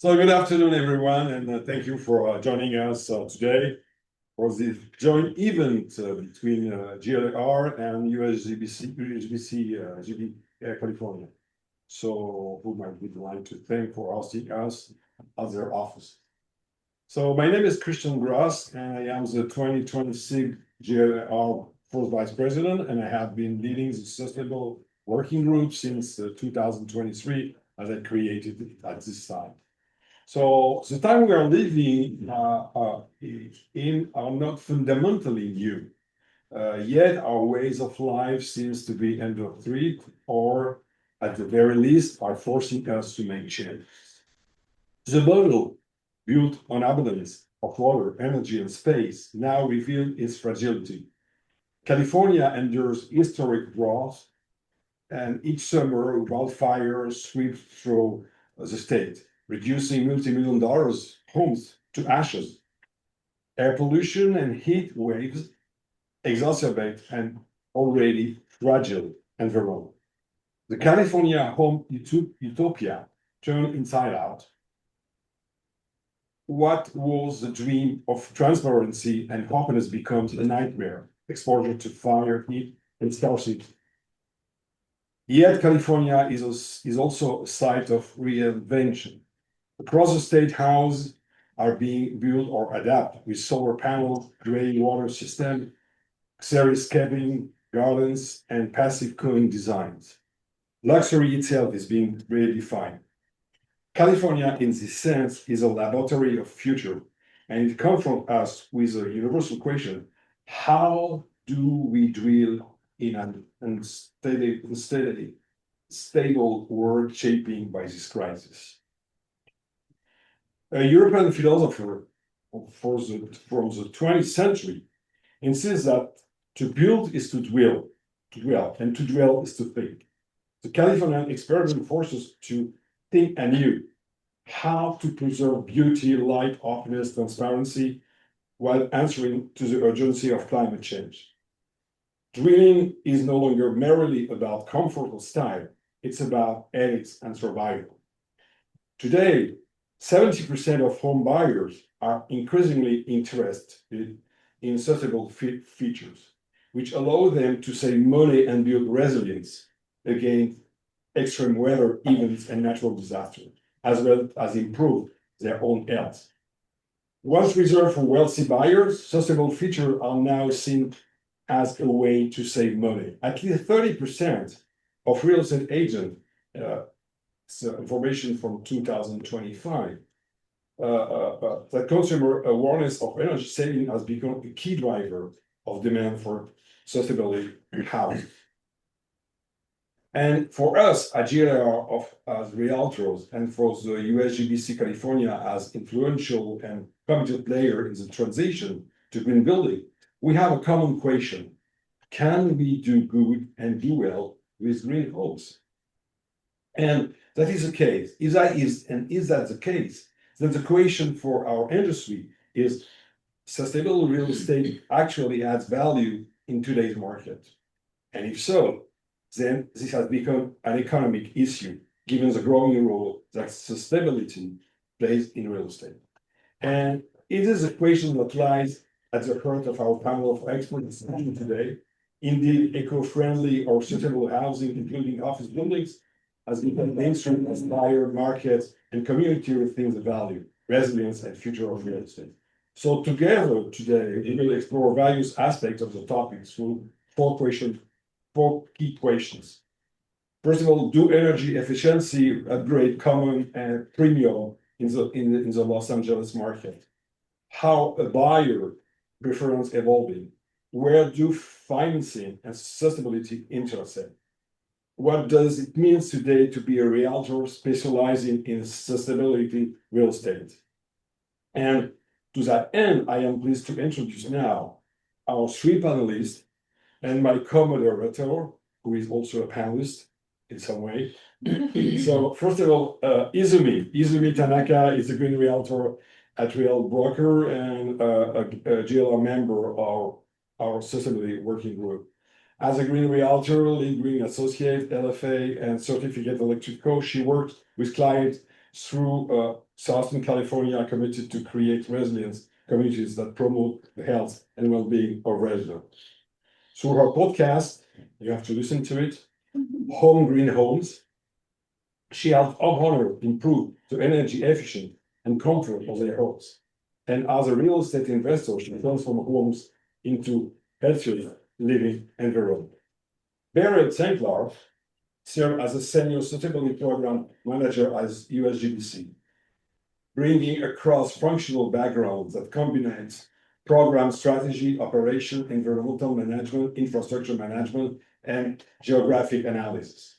So good afternoon, everyone, and thank you for joining us today for this joint event between GLR and USGBC California. So whom I would like to thank for hosting us at their office. So my name is Christian Gross, and I am the 2026 GLR First Vice President, and I have been leading the Sustainable Working Group since 2023, as I created it at this time. So the time we are living in are not fundamentally new. Yet our ways of life seems to be under threat, or at the very least, are forcing us to make changes. The model built on abundance of water, energy, and space now reveals its fragility. California endures historic droughts, and each summer wildfires sweep through the state, reducing multi-million dollars homes to ashes. Air pollution and heat waves exacerbate an already fragile environment. The California home utopia turned inside out. What was the dream of transparency and openness becomes a nightmare, exposure to fire, heat, and scarcity. Yet California is also a site of reinvention. Across the state, houses are being built or adapted with solar panels, gray water system, xeriscaping gardens, and passive cooling designs. Luxury itself is being redefined. California, in this sense, is a laboratory of future, and it confronts us with a universal question: how do we drill in an stable world shaping by this crisis? A European philosopher from the 20th century insists that to build is to dwell, and to dwell is to think. The Californian experiment forces to think anew how to preserve beauty, light, openness, transparency, while answering to the urgency of climate change. Drilling is no longer merely about comfort or style, it's about ethics and survival. Today, 70% of home buyers are increasingly interested in sustainable features, which allow them to save money and build resilience against extreme weather events and natural disasters, as well as improve their own health. Once reserved for wealthy buyers, sustainable features are now seen as a way to save money. At least 30% of real estate agents, information from 2025, that consumer awareness of energy saving has become a key driver of demand for sustainability housing. And for us at GLR as realtors, and for the USGBC California as influential and committed player in the transition to green building, we have a common question: can we do good and do well with green homes? And that is the case. Is that the case? Then the question for our industry is: sustainable real estate actually adds value in today's market? And if so, then this has become an economic issue, given the growing role that sustainability plays in real estate. And it is a question that lies at the heart of our panel of experts today. Indeed, eco-friendly or sustainable housing, including office buildings, has become mainstream as buyer markets and community rethink the value, resilience, and future of real estate. So together today, we will explore various aspects of the topic through four key questions. First of all, do energy efficiency upgrade common and premium in the Los Angeles market? How a buyer preference evolving? Where do financing and sustainability intersect? What does it mean today to be a realtor specializing in sustainability real estate? And to that end, I am pleased to introduce now our three panelists and my co-moderator, who is also a panelist in some way. So first of all, Izumi Tanaka is a green realtor at Real Broker and a GLR member of our sustainability working group. As a green realtor, lead green associate, LFA, and certificate electric coach, she works with clients through Southern California committed to create resilience communities that promote the health and well-being of residents. Through her podcast, you have to listen to it, Home Green Homes, she helped homeowners improve the energy efficient and comfort of their homes. And as a real estate investor, she transformed homes into healthier living environment. Barrett Sanklar served as a senior sustainability program manager at USGBC, bringing a cross-functional background that combines program strategy, operation, environmental management, infrastructure management, and geographic analysis.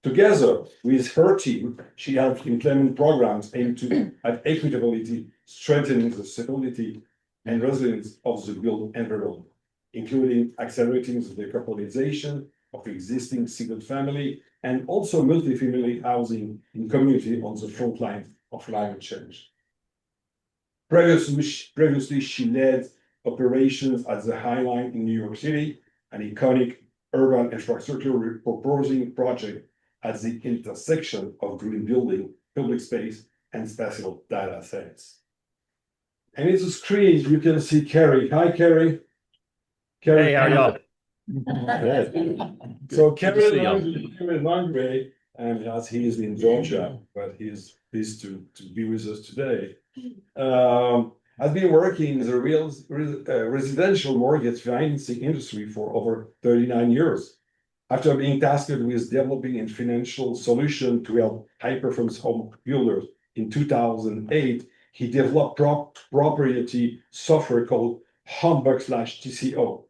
Together with her team, she helped implement programs aimed at equitability, strengthening the stability and resilience of the built environment, including accelerating the decarbonization of existing single-family and also multi-family housing in community on the front line of climate change. Previously, she led operations at the High Line in New York City, an iconic urban infrastructure repurposing project at the intersection of green building, public space, and spatial data sets. And in the screen, you can see Kerry. Hi, Kerry. Kerry, hey, how are y'all? So Kerry Langray, and as he is in Georgia, but he's pleased to be with us today. I've been working in the residential mortgage financing industry for over 39 years. After being tasked with developing a financial solution to help high-performance home builders in 2008, he developed proprietary software called Humbug/TCO,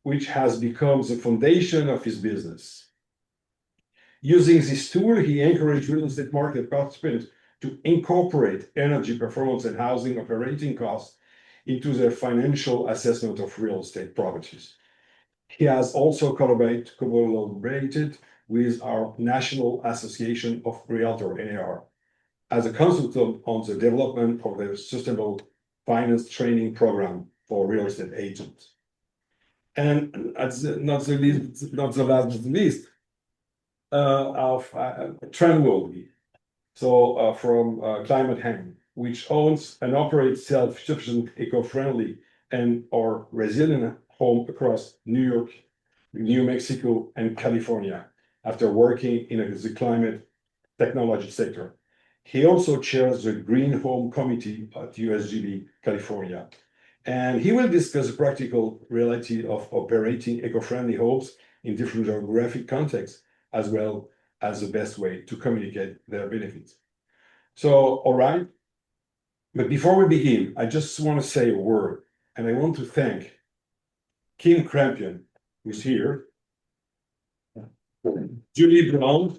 which has become the foundation of his business. Using this tool, he encouraged real estate market participants to incorporate energy performance and housing operating costs into their financial assessment of real estate properties. He has also collaborated with our National Association of Realtors, NAR, as a consultant on the development of their sustainable finance training program for real estate agents. And not the last but the least, of Trent Wilby, from Climate Hang, which owns and operates self-sufficient, eco-friendly, and or resilient home across New York, New Mexico, and California after working in the climate technology sector. He also chairs the Green Home Committee at USGB California. And he will discuss the practical reality of operating eco-friendly homes in different geographic contexts, as well as the best way to communicate their benefits. So, all right. But before we begin, I just want to say a word, and I want to thank Kim Crampion, who's here, Julie Brown,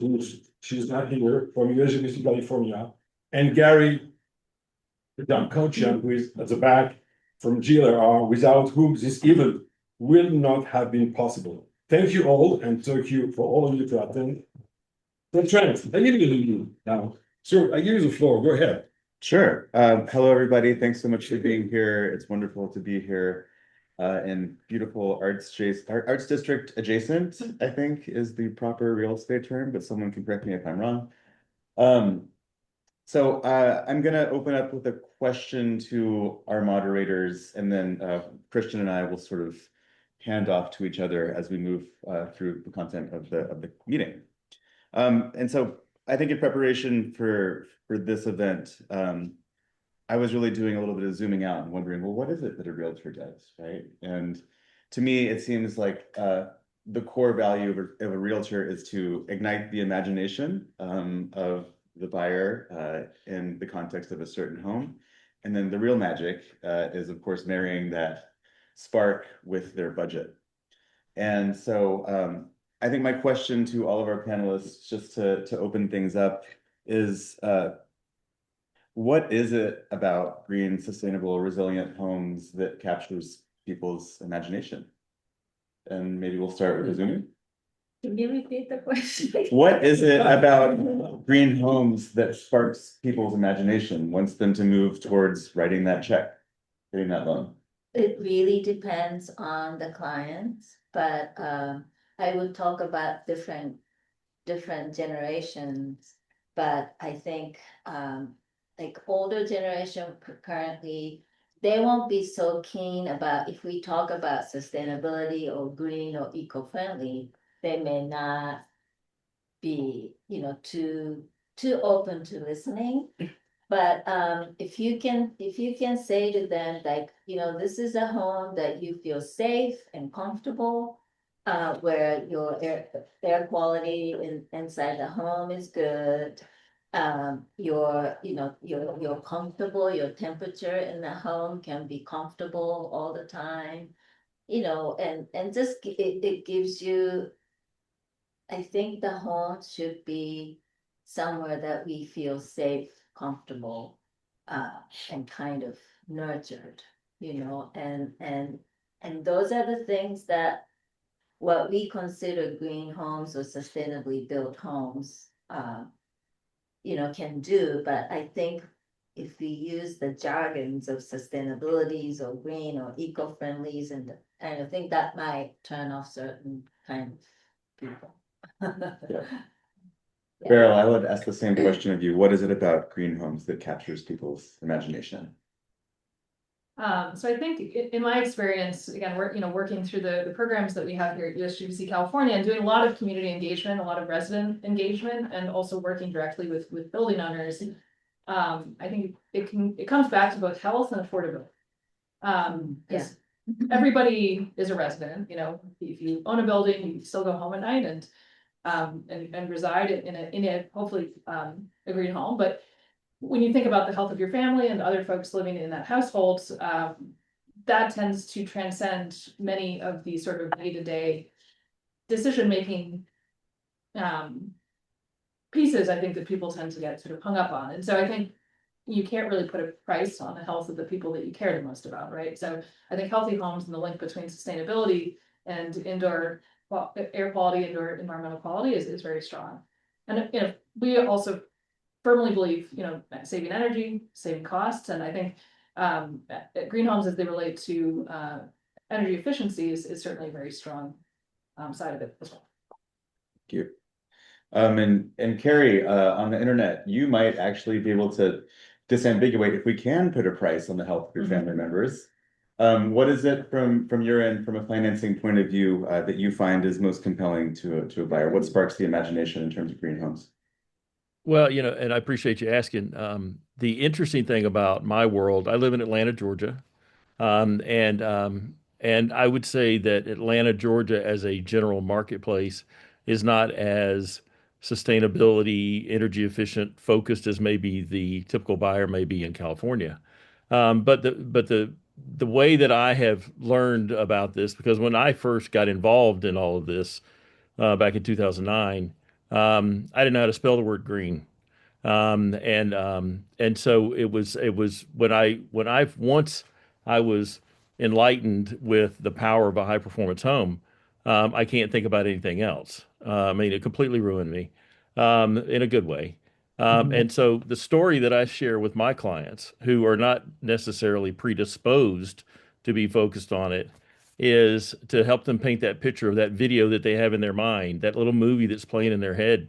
she's not here, from USGBC California, and Gary Damkochian, who is at the back from GLR, without whom this event will not have been possible. Thank you all, and thank you for all of you to attend. So Trent, I give you the now. Sir, I give you the floor. Go ahead. Sure. Hello, everybody. Thanks so much for being here. It's wonderful to be here in beautiful Arts District adjacent, I think is the proper real estate term, but someone can correct me if I'm wrong. So I'm going to open up with a question to our moderators, and then Christian and I will sort of hand off to each other as we move through the content of the meeting. And so I think in preparation for this event, I was really doing a little bit of zooming out and wondering, well, what is it that a realtor does, right? And to me, it seems like the core value of a realtor is to ignite the imagination of the buyer in the context of a certain home. And then the real magic is, of course, marrying that spark with their budget. And so I think my question to all of our panelists, just to open things up, is what is it about green, sustainable, resilient homes that captures people's imagination? And maybe we'll start with Azumi. Can you repeat the question? What is it about green homes that sparks people's imagination, wants them to move towards writing that check, getting that loan? It really depends on the client, but I would talk about different generations. But I think like older generation currently, they won't be so keen about, if we talk about sustainability or green or eco-friendly, they may not be, too open to listening. But if you can say to them, like, this is a home that you feel safe and comfortable, where your air quality inside the home is good. You're comfortable, your temperature in the home can be comfortable all the time, and just it gives you, I think the home should be somewhere that we feel safe, comfortable, and kind of nurtured, and those are the things that what we consider green homes or sustainably built homes, can do. But I think if we use the jargons of sustainabilities or green or eco-friendlies, and I think that might turn off certain kind of people. Yeah. Beryl, I would ask the same question of you. What is it about green homes that captures people's imagination? So I think in my experience, again, we're, working through the programs that we have here at USGBC California and doing a lot of community engagement, a lot of resident engagement, and also working directly with building owners. I think it comes back to both health and affordability. Because everybody is a resident, if you own a building, you still go home at night and reside in a hopefully a green home. But when you think about the health of your family and other folks living in that household, that tends to transcend many of the sort of day-to-day decision-making pieces, I think, that people tend to get sort of hung up on. And so I think you can't really put a price on the health of the people that you care the most about, right? So I think healthy homes and the link between sustainability and indoor air quality, indoor environmental quality is very strong. And we also firmly believe, saving energy, saving costs, and I think green homes as they relate to energy efficiency is certainly a very strong side of it as well. Thank you. And Carrie, on the internet, you might actually be able to disambiguate if we can put a price on the health of your family members. What is it from your end, from a financing point of view, that you find is most compelling to a buyer? What sparks the imagination in terms of green homes? Well, and I appreciate you asking. The interesting thing about my world, I live in Atlanta, Georgia, um, and um, and I would say that Atlanta, Georgia, as a general marketplace, is not as sustainability, energy efficient focused as maybe the typical buyer may be in California. But the way that I have learned about this, because when I first got involved in all of this back in 2009, I didn't know how to spell the word green. And so it was when I once I was enlightened with the power of a high performance home. I can't think about anything else. I mean, it completely ruined me in a good way. And so the story that I share with my clients who are not necessarily predisposed to be focused on it is to help them paint that picture of that video that they have in their mind, that little movie that's playing in their head,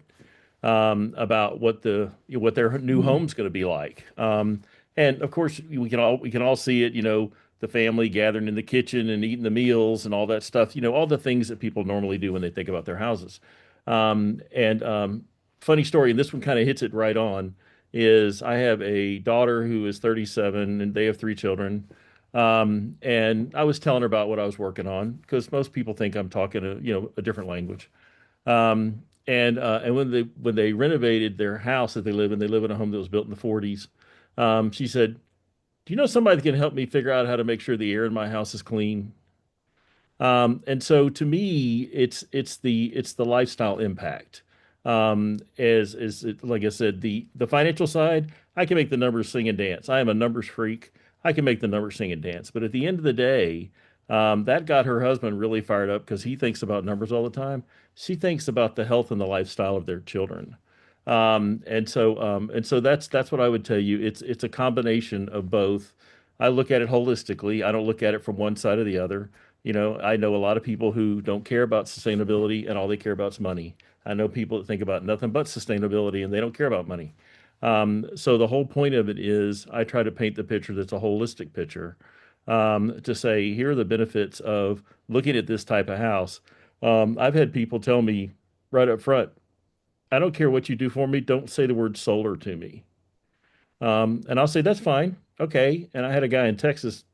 about what their new home's going to be like. And of course, we can all see it. The family gathering in the kitchen and eating the meals and all that stuff. All the things that people normally do when they think about their houses. And funny story, and this one kind of hits it right on. Is I have a daughter who is 37, and they have three children. And I was telling her about what I was working on because most people think I'm talking a different language. And when they renovated their house that they live in a home that was built in the 40s. She said, "Do you know somebody that can help me figure out how to make sure the air in my house is clean?" And so to me, it's the lifestyle impact. Like I said, the financial side, I can make the numbers sing and dance. I am a numbers freak. I can make the numbers sing and dance. But at the end of the day, that got her husband really fired up because he thinks about numbers all the time. She thinks about the health and the lifestyle of their children. And so that's what I would tell you. It's a combination of both. I look at it holistically. I don't look at it from one side or the other. I know a lot of people who don't care about sustainability and all they care about is money. I know people that think about nothing but sustainability and they don't care about money. So the whole point of it is I try to paint the picture that's a holistic picture, to say, here are the benefits of looking at this type of house. I've had people tell me right up front, I don't care what you do for me, don't say the word solar to me. And I'll say, that's fine. Okay. And I had a guy in Texas,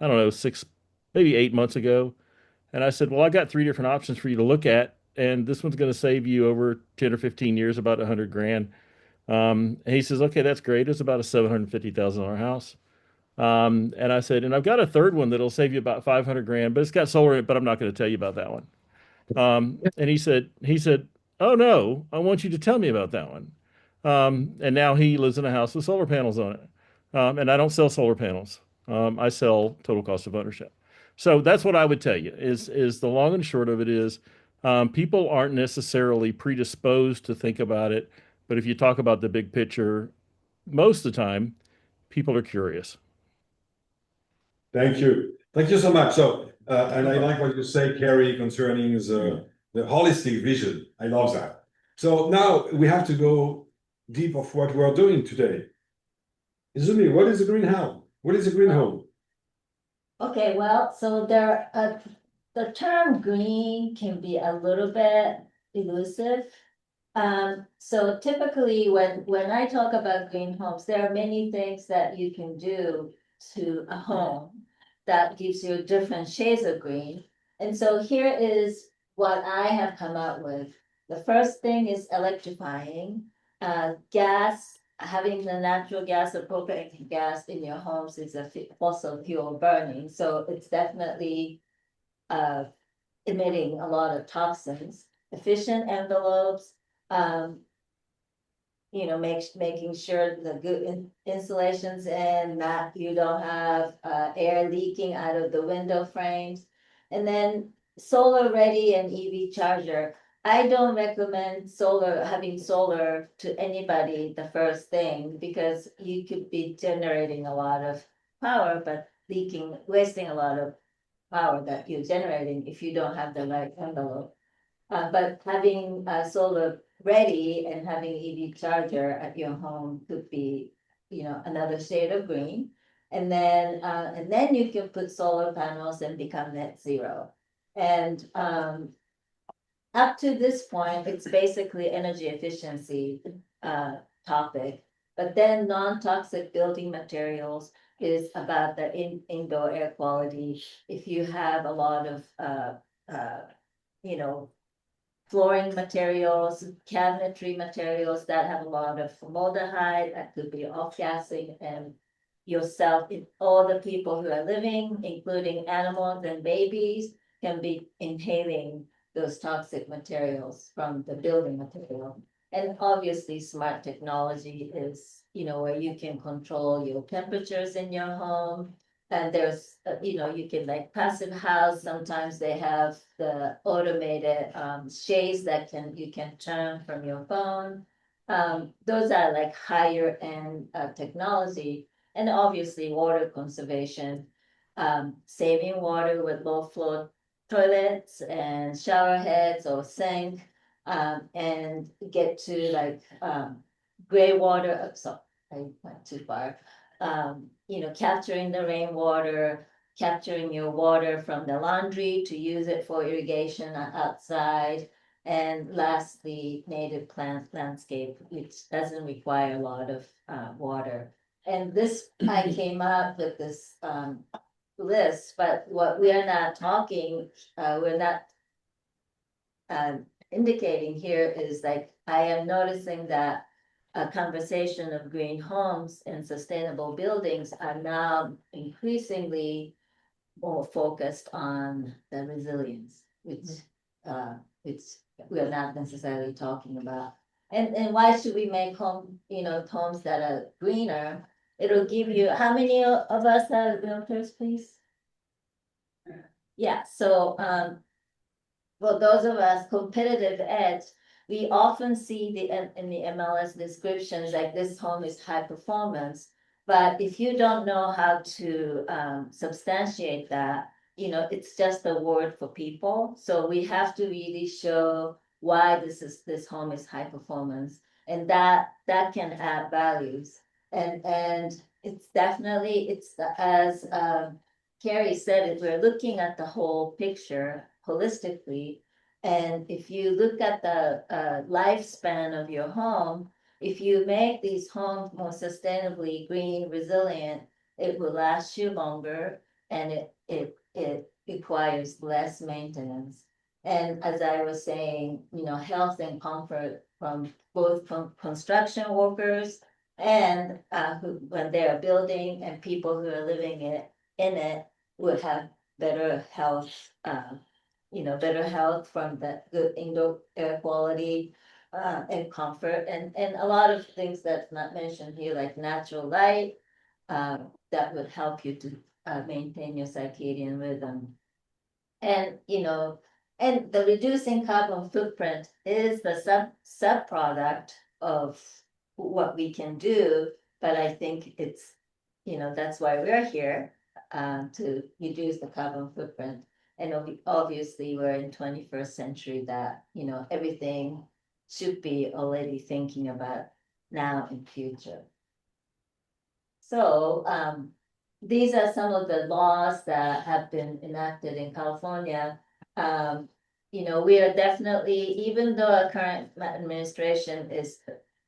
I don't know, maybe 8 months ago. And I said, well, I got three different options for you to look at. And this one's going to save you over 10 or 15 years, about 100 grand. And he says, okay, that's great. It's about a $750,000 house. And I said, and I've got a third one that'll save you about 500 grand, but it's got solar in it, but I'm not going to tell you about that one. And he said, oh no, I want you to tell me about that one. And now he lives in a house with solar panels on it. And I don't sell solar panels. I sell total cost of ownership. So that's what I would tell you is the long and short of it is, people aren't necessarily predisposed to think about it. But if you talk about the big picture, most of the time, people are curious. Thank you. Thank you so much. So, and I like what you say, Carrie, concerning the holistic vision. I love that. So now we have to go deep of what we're doing today. Izumi, what is a greenhouse? What is a green home? Okay, well, so the term green can be a little bit elusive. So typically when I talk about green homes, there are many things that you can do to a home that gives you different shades of green. And so here is what I have come up with. The first thing is electrifying. Gas, having the natural gas or propane gas in your homes is a fossil fuel burning. So it's definitely emitting a lot of toxins. Efficient envelopes, making sure the good insulation's in, that you don't have air leaking out of the window frames. And then solar ready and EV charger. I don't recommend having solar to anybody the first thing, because you could be generating a lot of power, but wasting a lot of power that you're generating if you don't have the right envelope. But having solar ready and having EV charger at your home could be, another shade of green. And then you can put solar panels and become net zero. And up to this point, it's basically energy efficiency topic. But then non-toxic building materials is about the indoor air quality. If you have a lot of flooring materials, cabinetry materials that have a lot of formaldehyde, that could be off-gassing, and yourself, all the people who are living, including animals and babies, can be inhaling those toxic materials from the building material. And obviously, smart technology is, where you can control your temperatures in your home. And there's, you can like passive house, sometimes they have the automated shades that you can turn from your phone. Those are like higher end technology. And obviously water conservation, saving water with low flow toilets and shower heads or sink, and get to like gray water. So I went too far. Capturing the rainwater, capturing your water from the laundry to use it for irrigation outside. And lastly, native plant landscape, which doesn't require a lot of water. And this, I came up with this list, but what we are not we're not indicating here is like, I am noticing that a conversation of green homes and sustainable buildings are now increasingly more focused on the resilience, which we're not necessarily talking about. And why should we make homes that are greener? It'll give you, how many of us are realtors, please? Yeah, so for those of us competitive edge, we often see in the MLS descriptions like this home is high performance. But if you don't know how to substantiate that, it's just a word for people. So we have to really show why this home is high performance. And that can add values. And it's definitely, as Carrie said, it, we're looking at the whole picture holistically. And if you look at the lifespan of your home, if you make these homes more sustainably green, resilient, it will last you longer, and it requires less maintenance. And as I was saying, health and comfort from both construction workers and when they're building, and people who are living in it will have better health, better health from the good indoor air quality, and comfort, and a lot of things that's not mentioned here, like natural light, that would help you to maintain your circadian rhythm. And, and the reducing carbon footprint is the sub-product of what we can do, but I think it's, that's why we're here, to reduce the carbon footprint. And obviously, we're in 21st century that, everything should be already thinking about now and future. So, these are some of the laws that have been enacted in California. We are definitely, even though our current administration is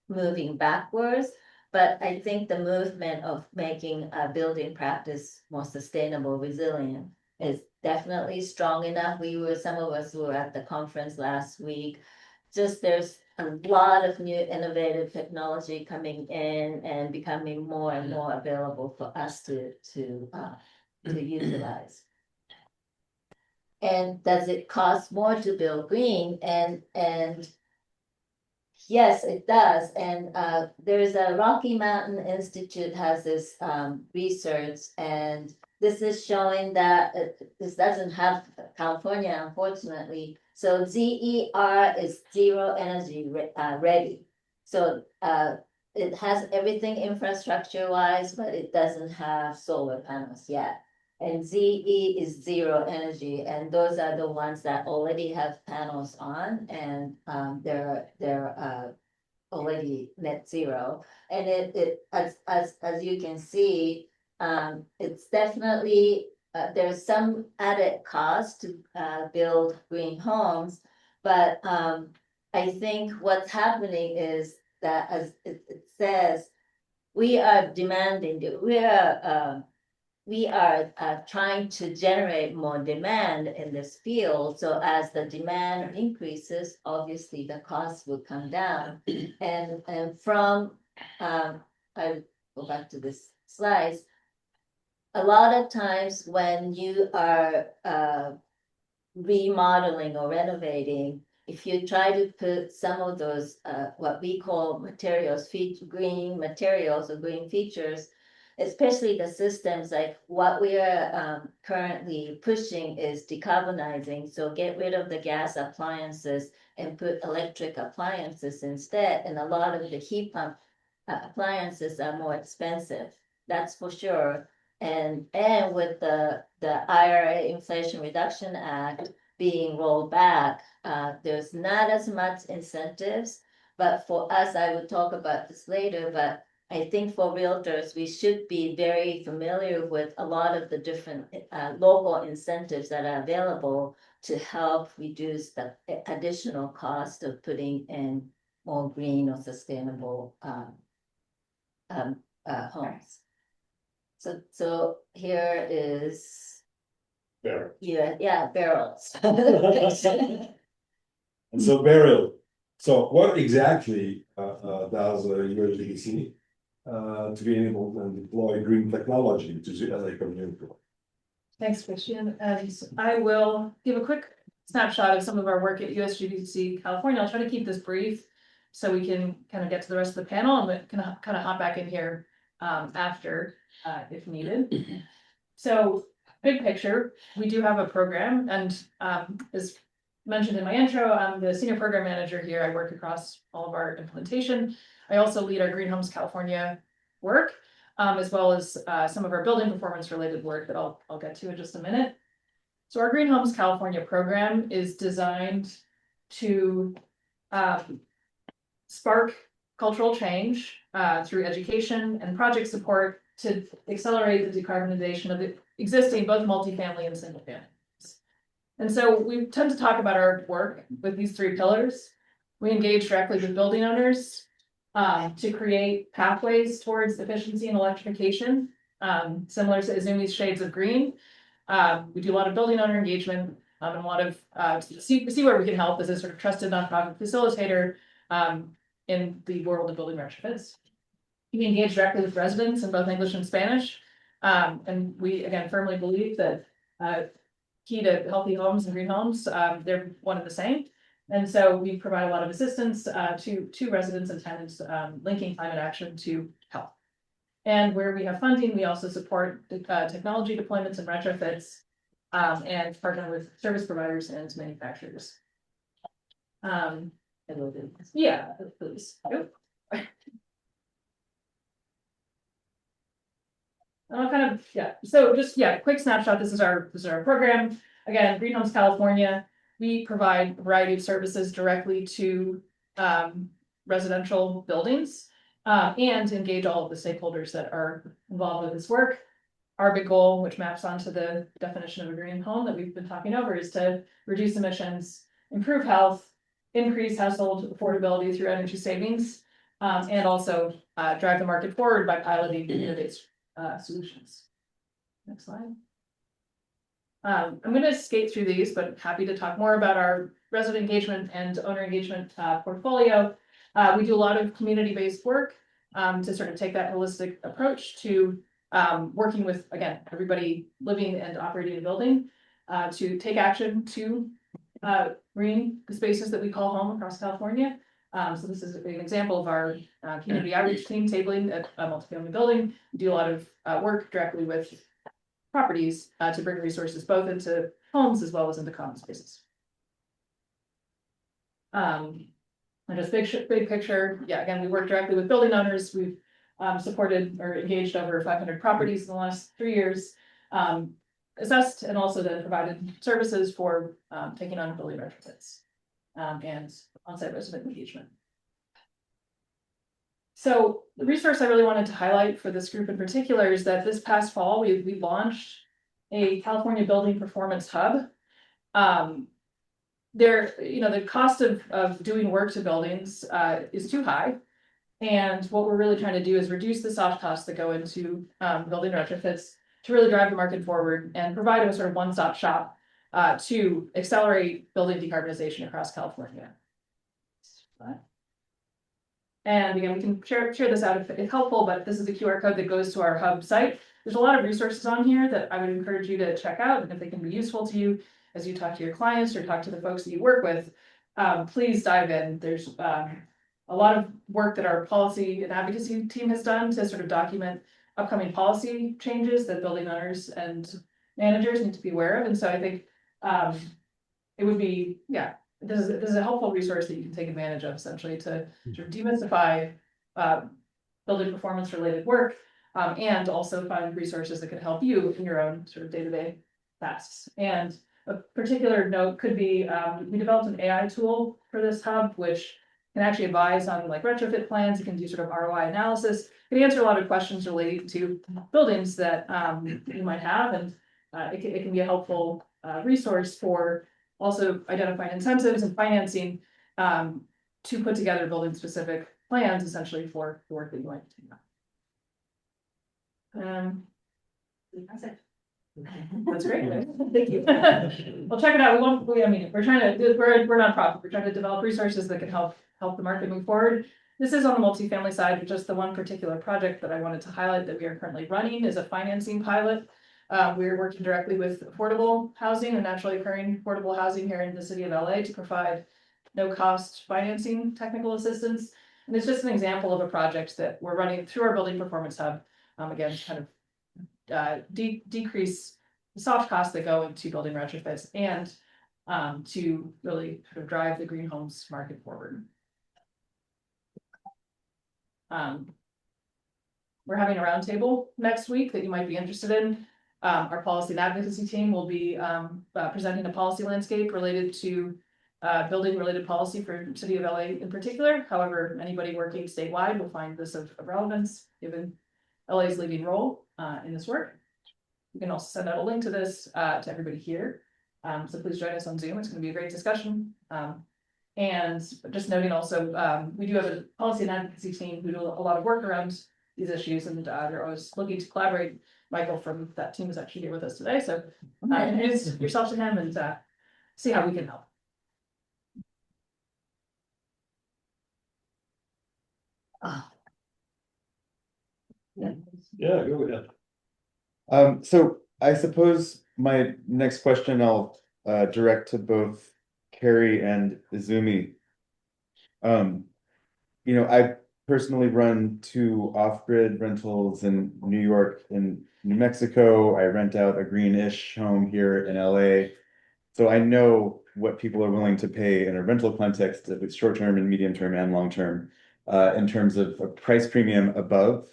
moving backwards, but I think the movement of making a building practice more sustainable, resilient is definitely strong enough. Some of us were at the conference last week. Just there's a lot of new innovative technology coming in and becoming more and more available for us to utilize. And does it cost more to build green? And yes, it does. And there's a Rocky Mountain Institute has this research, and this is showing that this doesn't have California, unfortunately. So ZER is zero energy ready. So it has everything infrastructure wise, but it doesn't have solar panels yet. And ZE is zero energy, and those are the ones that already have panels on, and they're already net zero. And as you can see, it's definitely there's some added cost to build green homes, but I think what's happening is that, as it says, we are demanding, we are trying to generate more demand in this field. So as the demand increases, obviously the cost will come down. And from, I go back to this slide. A lot of times when you are remodeling or renovating, if you try to put some of those, what we call materials, green materials or green features, especially the systems, like what we are currently pushing is decarbonizing. So get rid of the gas appliances and put electric appliances instead. And a lot of the heat pump appliances are more expensive, that's for sure. And with the IRA, Inflation Reduction Act, being rolled back, there's not as much incentives. But for us, I would talk about this later, but I think for realtors, we should be very familiar with a lot of the different local incentives that are available to help reduce the additional cost of putting in more green or sustainable homes. So here is barrels. And so Beryl, so what exactly does USGBC to be able to deploy green technology to as a community? Thanks, Christian. And I will give a quick snapshot of some of our work at USGBC California. I'll try to keep this brief so we can kind of get to the rest of the panel, and we can kind of hop back in here after if needed. So big picture, we do have a program, and as mentioned in my intro, I'm the senior program manager here. I work across all of our implementation. I also lead our Green Homes California work, as well as some of our building performance related work that I'll get to in just a minute. So our Green Homes California program is designed to spark cultural change through education and project support to accelerate the decarbonization of the existing both multifamily and single families. And so we tend to talk about our work with these three pillars. We engage directly with building owners to create pathways towards efficiency and electrification, similar to Izumi's Shades of Green. We do a lot of building owner engagement and a lot of see where we can help as a sort of trusted nonprofit facilitator in the world of building retrofits. We engage directly with residents in both English and Spanish. And we, again, firmly believe that key to healthy homes and green homes, they're one and the same. And so we provide a lot of assistance to residents and tenants linking climate action to health. And where we have funding, we also support technology deployments and retrofits and partner with service providers and manufacturers. Yeah, please. Kind of, yeah. So just, yeah, quick snapshot. This is our program. Again, Green Homes California. We provide a variety of services directly to residential buildings and engage all of the stakeholders that are involved with this work. Our big goal, which maps onto the definition of a green home that we've been talking over, is to reduce emissions, improve health, increase household affordability through energy savings, and also drive the market forward by piloting innovative solutions. Next slide. I'm going to skate through these, but happy to talk more about our resident engagement and owner engagement portfolio. We do a lot of community-based work to sort of take that holistic approach to working with, again, everybody living and operating a building to take action to green the spaces that we call home across California. So this is an example of our community outreach team tabling at a multifamily building. We do a lot of work directly with properties to bring resources both into homes as well as into common spaces. And just big picture, yeah, again, we work directly with building owners. We've supported or engaged over 500 properties in the last 3 years, assessed and also then provided services for taking on building retrofits and on-site resident engagement. So the resource I really wanted to highlight for this group in particular is that this past fall, we launched a California Building Performance Hub. The cost of doing work to buildings is too high. And what we're really trying to do is reduce the soft costs that go into building retrofits to really drive the market forward and provide a sort of one-stop shop to accelerate building decarbonization across California. And again, we can share this out if it's helpful, but this is the QR code that goes to our hub site. There's a lot of resources on here that I would encourage you to check out, and if they can be useful to you as you talk to your clients or talk to the folks that you work with, please dive in. There's a lot of work that our policy and advocacy team has done to sort of document upcoming policy changes that building owners and managers need to be aware of. And so I think it would be, yeah, this is a helpful resource that you can take advantage of essentially to sort of demystify building performance related work and also find resources that can help you in your own sort of day-to-day tasks. And a particular note could be we developed an AI tool for this hub, which can actually advise on like retrofit plans. It can do sort of ROI analysis. It can answer a lot of questions related to buildings that you might have, and it can be a helpful resource for also identifying incentives and financing to put together building specific plans essentially for the work that you might be doing. That's it. That's great. Thank you. Well, check it out. We're trying to, we're nonprofit. We're trying to develop resources that can help the market move forward. This is on the multifamily side, but just the one particular project that I wanted to highlight that we are currently running is a financing pilot. We're working directly with affordable housing and naturally occurring affordable housing here in the city of LA to provide no cost financing technical assistance. And it's just an example of a project that we're running through our building performance hub. Again, to kind of decrease the soft costs that go into building retrofits and to really sort of drive the green homes market forward. We're having a roundtable next week that you might be interested in. Our policy and advocacy team will be presenting a policy landscape related to building related policy for city of LA in particular. However, anybody working statewide will find this of relevance given LA's leading role in this work. You can also send out a link to this to everybody here. So please join us on Zoom. It's going to be a great discussion. And just noting also, we do have a policy and advocacy team who do a lot of work around these issues, and they're always looking to collaborate. Michael from that team is actually here with us today, so introduce yourself to him and see how we can help. Yeah, go ahead. So I suppose my next question I'll direct to both Carrie and Izumi. I personally run 2 off-grid rentals in New York and New Mexico. I rent out a greenish home here in LA. So I know what people are willing to pay in a rental context, if it's short-term and medium-term and long-term, in terms of a price premium above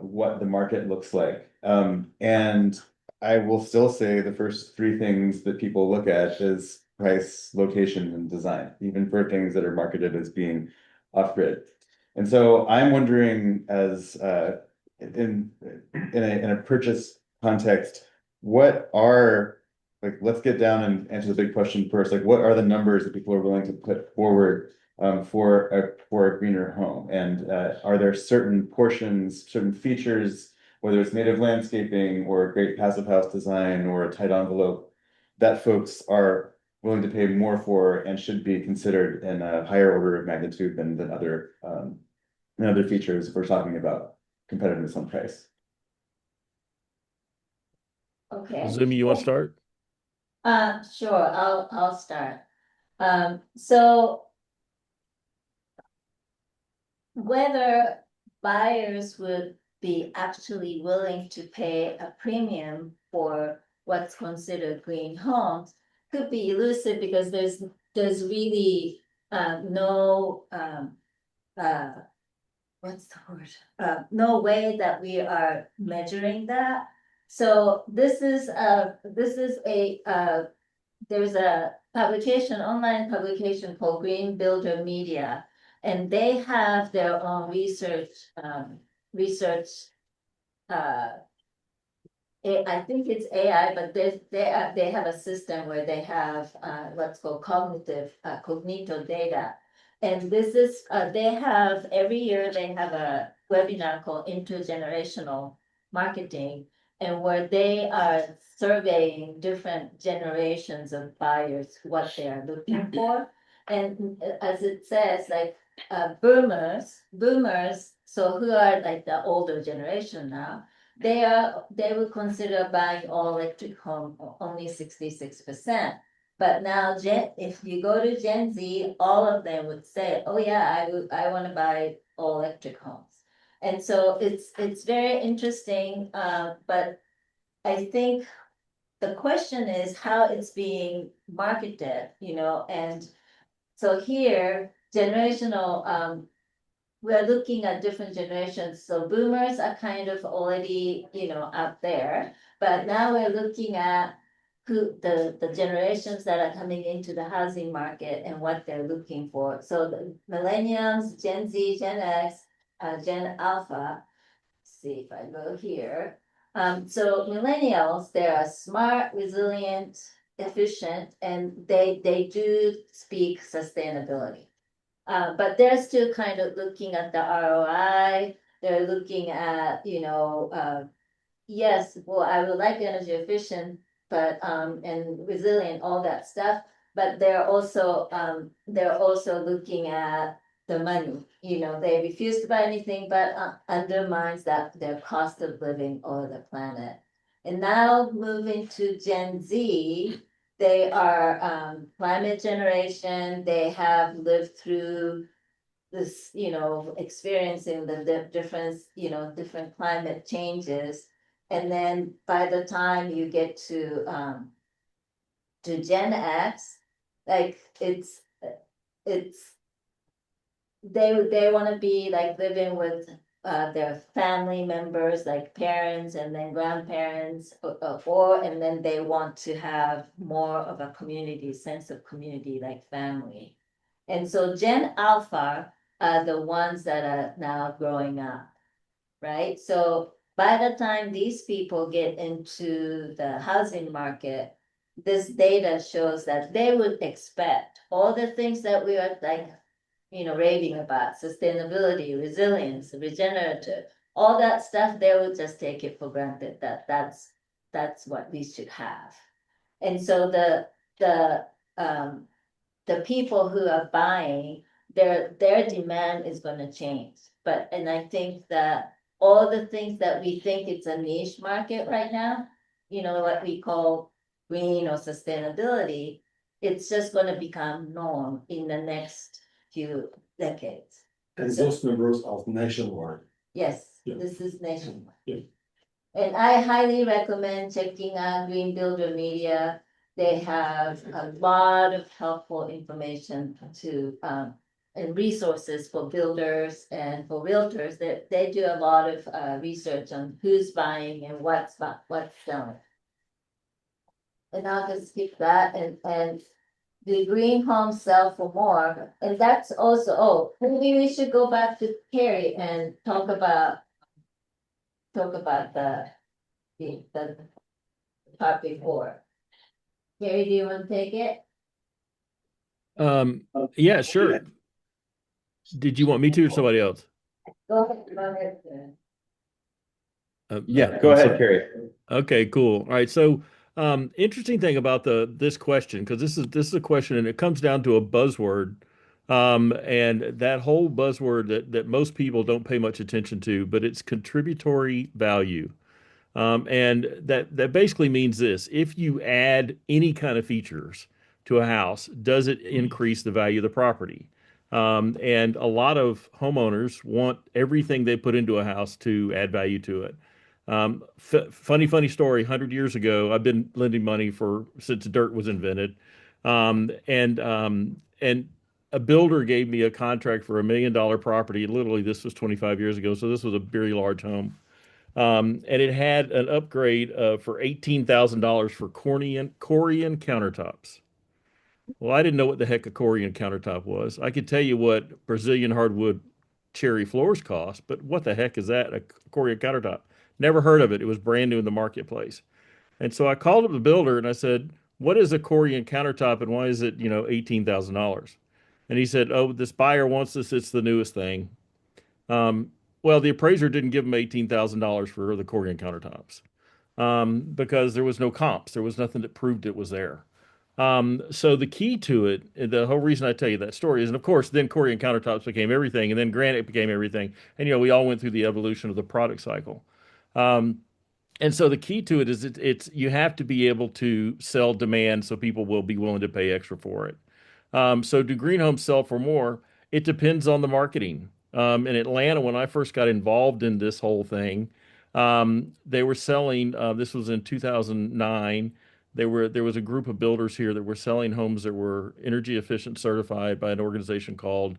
what the market looks like. And I will still say the first 3 things that people look at is price, location, and design, even for things that are marketed as being off-grid. And so I'm wondering, as in a purchase context, what are, like, let's get down and answer the big question first. Like, what are the numbers that people are willing to put forward for a greener home? And are there certain portions, certain features, whether it's native landscaping or great passive house design or a tight envelope, that folks are willing to pay more for and should be considered in a higher order of magnitude than other features if we're talking about competitiveness on price? Okay. Zumi, you want to start? Sure, I'll start. So whether buyers would be actually willing to pay a premium for what's considered green homes could be elusive, because there's really no what's the word? No way that we are measuring that. So this is a there's a publication, online publication called Green Builder Media, and they have their own research. I think it's AI, but they have a system where they have what's called cognito data. And this is they have every year they have a webinar called Intergenerational Marketing, and where they are surveying different generations of buyers, what they are looking for. And as it says, like boomers, so who are like the older generation now, they would consider buying all electric home only 66%. But now if you go to Gen Z, all of them would say, oh yeah, I want to buy all electric homes. And so it's very interesting, but I think the question is how it's being marketed, and so here, generational, we're looking at different generations. So boomers are kind of already, out there, but now we're looking at who the generations that are coming into the housing market and what they're looking for. So the millennials, Gen Z, Gen X, Gen Alpha. Let's see if I go here. So millennials, they are smart, resilient, efficient, and they do speak sustainability. But they're still kind of looking at the ROI. They're looking at, yes, well, I would like energy efficient, but and resilient, all that stuff. But they're also looking at the money. They refuse to buy anything but undermines their cost of living or the planet. And now moving to Gen Z, they are climate generation. They have lived through this, experiencing the different climate changes. And then by the time you get to Gen X, like they want to be like living with their family members, like parents and then grandparents, and then they want to have more of a community, sense of community, like family. And so Gen Alpha are the ones that are now growing up, right? So by the time these people get into the housing market, this data shows that they would expect all the things that we are like, raving about, sustainability, resilience, regenerative, all that stuff, they would just take it for granted that that's what we should have. And so the people who are buying, their demand is gonna change. And I think that all the things that we think it's a niche market right now, what we call green or sustainability, it's just gonna become norm in the next few decades. And So- those numbers are nationwide. Yes, Yeah. this is nationwide. Yeah. And I highly recommend checking out Green Builder Media. They have a lot of helpful information and resources for builders and for realtors. They do a lot of research on who's buying and what's selling. And I'll just skip that and the green homes sell for more, and that's also, maybe we should go back to Carrie and talk about the part before. Carrie, do you want to take it? Yeah, sure. Did you want me to or somebody else? Go ahead. Yeah, go I'm ahead, sorry. Carrie. Okay, cool. All right. So, interesting thing about this question, because this is a question and it comes down to a buzzword. And that whole buzzword that most people don't pay much attention to, but it's contributory value. And that basically means this: if you add any kind of features to a house, does it increase the value of the property? And a lot of homeowners want everything they put into a house to add value to it. Funny story. 100 years ago, I've been lending money since dirt was invented, and a builder gave me a contract for $1 million property. Literally, this was 25 years ago, so this was a very large home. And it had an upgrade for $18,000 for Corian countertops. Well, I didn't know what the heck a Corian countertop was. I could tell you what Brazilian hardwood cherry floors cost, but what the heck is that? A Corian countertop? Never heard of it. It was brand new in the marketplace. And so I called up the builder and I said, "What is a Corian countertop and why is it, $18,000?" And he said, "Oh, this buyer wants this. It's the newest thing." Um, well, the appraiser didn't give him $18,000 for the Corian countertops because there was no comps. There was nothing that proved it was there. So the key to it, the whole reason I tell you that story is, and of course, then Corian countertops became everything, and then granite became everything, and we all went through the evolution of the product cycle. Um, and so the key to it is it's you have to be able to sell demand so people will be willing to pay extra for it. So do green homes sell for more? It depends on the marketing. In Atlanta, when I first got involved in this whole thing, they were selling, this was in 2009. There was a group of builders here that were selling homes that were energy efficient certified by an organization called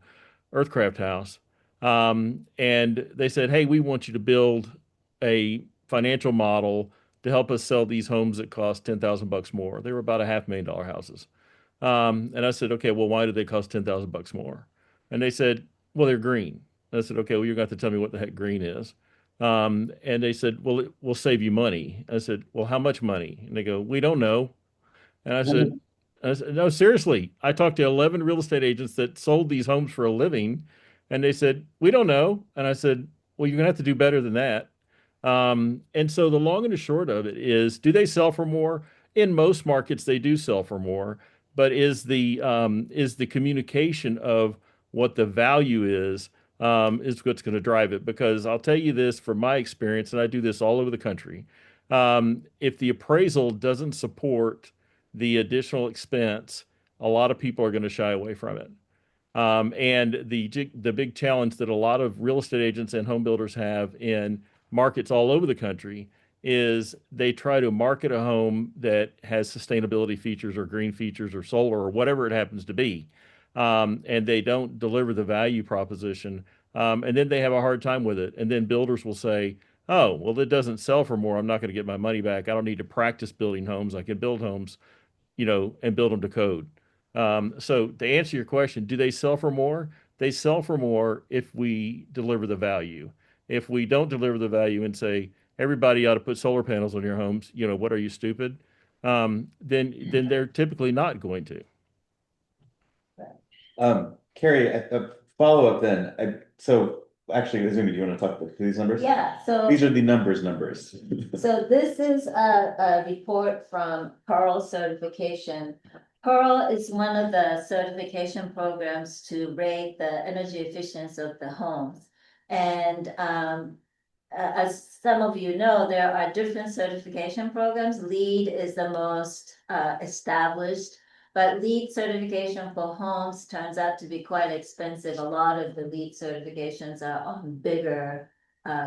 Earthcraft House. And they said, "Hey, we want you to build a financial model to help us sell these homes that cost 10,000 bucks more." They were about a $500,000 houses. And I said, "Okay, well, why do they cost 10,000 bucks more?" And they said, "Well, they're green." And I said, "Okay, well, you're going to have to tell me what the heck green is." And they said, "Well, it will save you money." I said, "Well, how much money?" And they go, "We don't know." And I said, "No, seriously." I talked to 11 real estate agents that sold these homes for a living, and they said, "We don't know." And I said, "Well, you're going to have to do better than that." And so the long and the short of it is, do they sell for more? In most markets, they do sell for more, but is the communication of what the value is what's going to drive it. Because I'll tell you this from my experience, and I do this all over the country. If the appraisal doesn't support the additional expense, a lot of people are going to shy away from it. And the big challenge that a lot of real estate agents and home builders have in markets all over the country is they try to market a home that has sustainability features or green features or solar or whatever it happens to be. And they don't deliver the value proposition And then they have a hard time with it. And then builders will say, oh, well, it doesn't sell for more. I'm not going to get my money back. I don't need to practice building homes. I can build homes, and build them to code. So to answer your question, do they sell for more? They sell for more if we deliver the value. If we don't deliver the value and say everybody ought to put solar panels on your homes, what are you, stupid? Then they're typically not going to. Carrie, a follow-up then. So actually, Azumi, do you want to talk about these numbers? Yeah, so. These are the numbers. So this is a report from Pearl certification. Pearl is one of the certification programs to rate the energy efficiency of the homes. And as some of you know, there are different certification programs. LEED is the most established, but LEED certification for homes turns out to be quite expensive. A lot of the LEED certifications are on bigger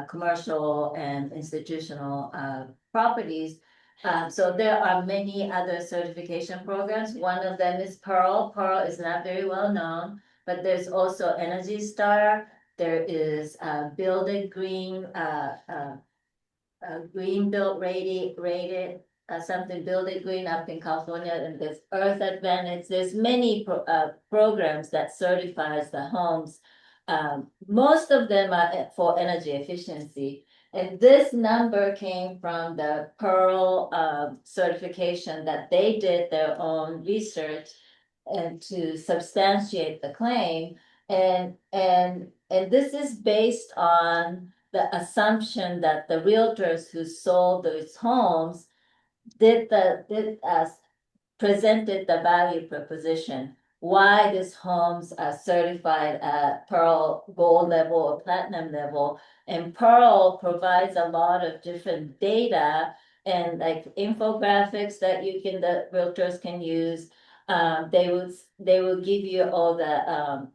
commercial and institutional properties. So there are many other certification programs. One of them is Pearl. Pearl is not very well known, but there's also Energy Star. There is Build It Green, Green Built rated something Build It Green up in California, and there's Earth Advantage. There's many programs that certifies the homes. Most of them are for energy efficiency. And this number came from the Pearl certification that they did their own research and to substantiate the claim. And this is based on the assumption that the realtors who sold those homes presented the value proposition, why these homes are certified at Pearl Gold level or Platinum level. And Pearl provides a lot of different data and like infographics that the realtors can use. They will give you all the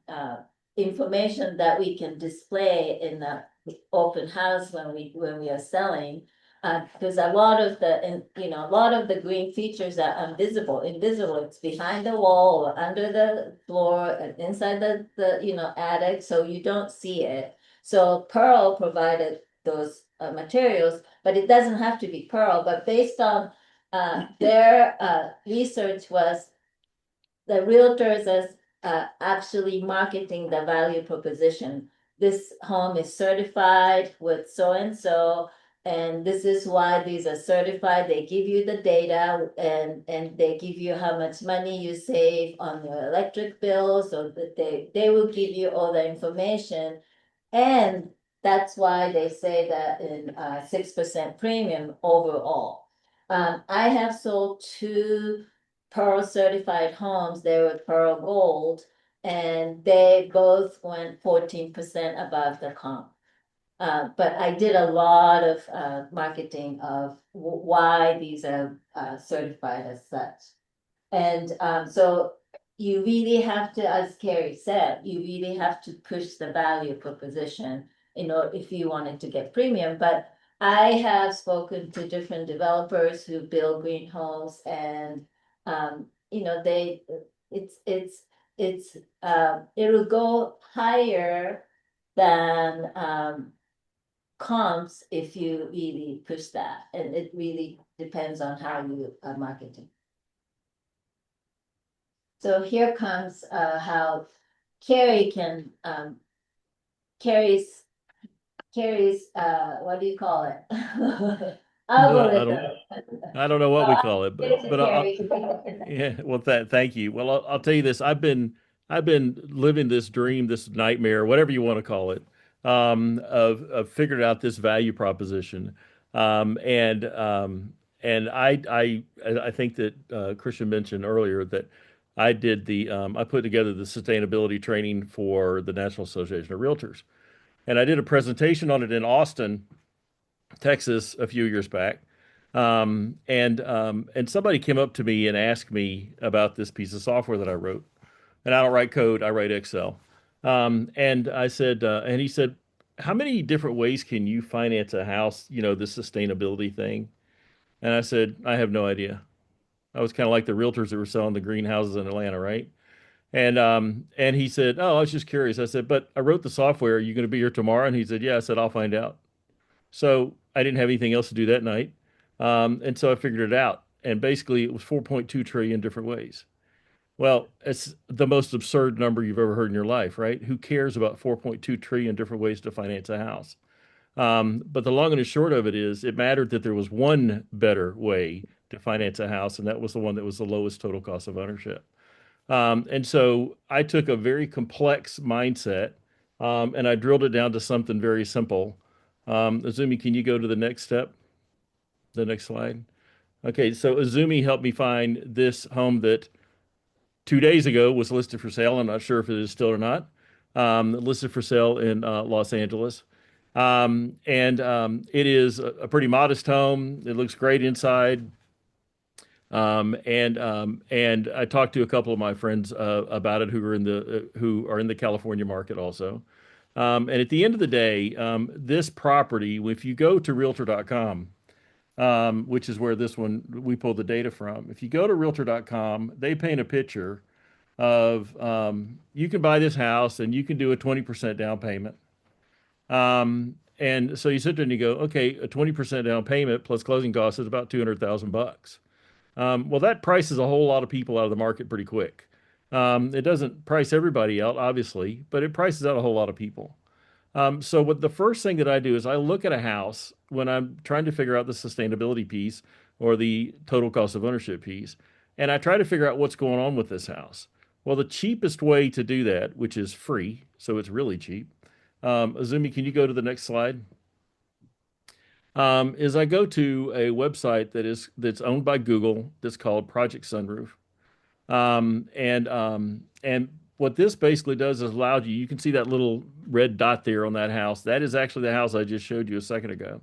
information that we can display in the open house when we are selling. Because a lot of the green features are invisible. It's behind the wall or under the floor and inside the attic, so you don't see it. So Pearl provided those materials, but it doesn't have to be Pearl. But based on their research was the realtors as actually marketing the value proposition. This home is certified with so and so. And this is why these are certified. They give you the data and they give you how much money you save on your electric bill, so that they will give you all the information. And that's why they say that in 6% premium overall. I have sold 2 Pearl certified homes. They were Pearl Gold, and they both went 14% above the comp. But I did a lot of marketing of why these are certified as such. And so you really have to, as Carrie said, you really have to push the value proposition, if you wanted to get premium. But I have spoken to different developers who build green homes, and it'll go higher than comps if you really push that, and it really depends on how you are marketing. So here comes how Carrie can Carrie's what do you call it? Algorithm. I don't know what we call it, Give it to but Carrie. yeah. Well, thank you. Well, I'll tell you this. I've been living this dream, this nightmare, whatever you want to call it, of figuring out this value proposition. And I think that Christian mentioned earlier that I put together the sustainability training for the National Association of Realtors, and I did a presentation on it in Austin, Texas, a few years back. And somebody came up to me and asked me about this piece of software that I wrote. And I don't write code, I write Excel. And I said, and he said, how many different ways can you finance a house, the sustainability thing? And I said, I have no idea. I was kind of like the realtors that were selling the greenhouses in Atlanta, right? And he said, "Oh, I was just curious." I said, "But I wrote the software. Are you going to be here tomorrow?" And he said, "Yeah." I said, "I'll find out." So I didn't have anything else to do that night. And so I figured it out. And basically it was 4.2 trillion different ways. Well, it's the most absurd number you've ever heard in your life, right? Who cares about 4.2 trillion different ways to finance a house? But the long and the short of it is it mattered that there was one better way to finance a house, and that was the one that was the lowest total cost of ownership. And so I took a very complex mindset, and I drilled it down to something very simple. Azumi, can you go to the next step, the next slide? Okay, so Azumi helped me find this home that 2 days ago was listed for sale. I'm not sure if it is still or not. Listed for sale in Los Angeles. And it is a pretty modest home. It looks great inside. And I talked to a couple of my friends about it who are in the California market also. And at the end of the day, this property, if you go to Realtor.com, which is where this one we pulled the data from. If you go to Realtor.com, they paint a picture of you can buy this house and you can do a 20% down payment. And so you sit there and you go, okay, a 20% down payment plus closing costs is about 200,000 bucks. Well, that prices a whole lot of people out of the market pretty quick. It doesn't price everybody out, obviously, but it prices out a whole lot of people. So what the first thing that I do is I look at a house when I'm trying to figure out the sustainability piece or the total cost of ownership piece, and I try to figure out what's going on with this house. Well, the cheapest way to do that, which is free, so it's really cheap. Azumi, can you go to the next slide? Is I go to a website that's owned by Google that's called Project Sunroof. And what this basically does is allow you, you can see that little red dot there on that house. That is actually the house I just showed you a second ago.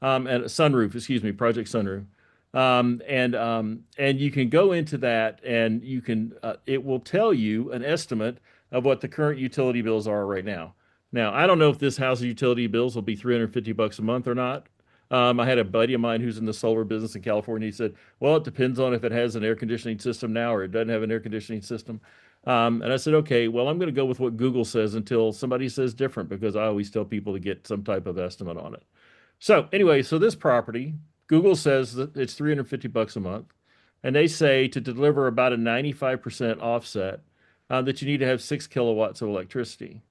And Sunroof, excuse me, Project Sunroof. And you can go into that and you can, it will tell you an estimate of what the current utility bills are right now. Now, I don't know if this house's utility bills will be 350 bucks a month or not. I had a buddy of mine who's in the solar business in California. He said, well, it depends on if it has an air conditioning system now or it doesn't have an air conditioning system. And I said, okay, well, I'm going to go with what Google says until somebody says different because I always tell people to get some type of estimate on it. So anyway, so this property, Google says that it's 350 bucks a month. And they say to deliver about a 95% offset, that you need to have 6 kilowatts of electricity.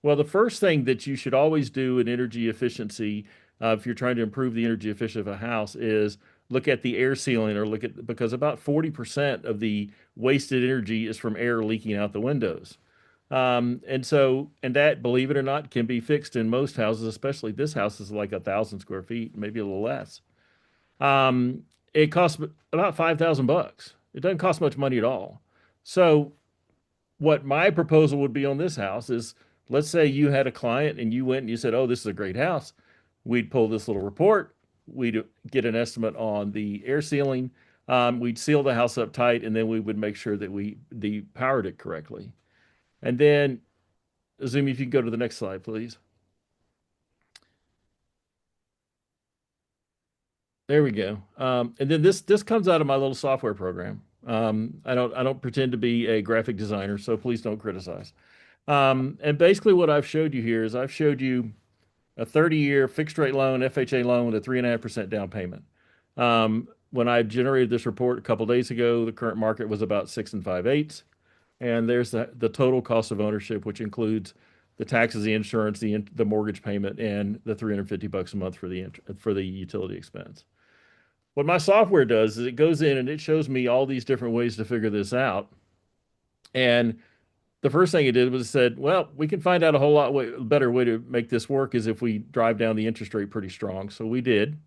Well, the first thing that you should always do in energy efficiency, if you're trying to improve the energy efficiency of a house, is look at the air sealing or look at because about 40% of the wasted energy is from air leaking out the windows. And that, believe it or not, can be fixed in most houses, especially this house is like 1,000 square feet, maybe a little less. It costs about 5,000 bucks. It doesn't cost much money at all. So what my proposal would be on this house is, let's say you had a client and you went and you said, oh, this is a great house. We'd pull this little report. We'd get an estimate on the air sealing. We'd seal the house up tight, and then we would make sure that we powered it correctly. And then, Azumi, if you can go to the next slide, please. There we go. And then this comes out of my little software program. I don't pretend to be a graphic designer, so please don't criticize. And basically what I've showed you here is I've showed you a 30-year fixed rate loan, FHA loan with a 3.5% down payment. When I generated this report a couple days ago, the current market was about 6 5/8. And there's the total cost of ownership, which includes the taxes, the insurance, the mortgage payment, and the 350 bucks a month for the utility expense. What my software does is it goes in and it shows me all these different ways to figure this out. And the first thing it did was it said, well, we can find out a whole lot better way to make this work is if we drive down the interest rate pretty strong. So we did.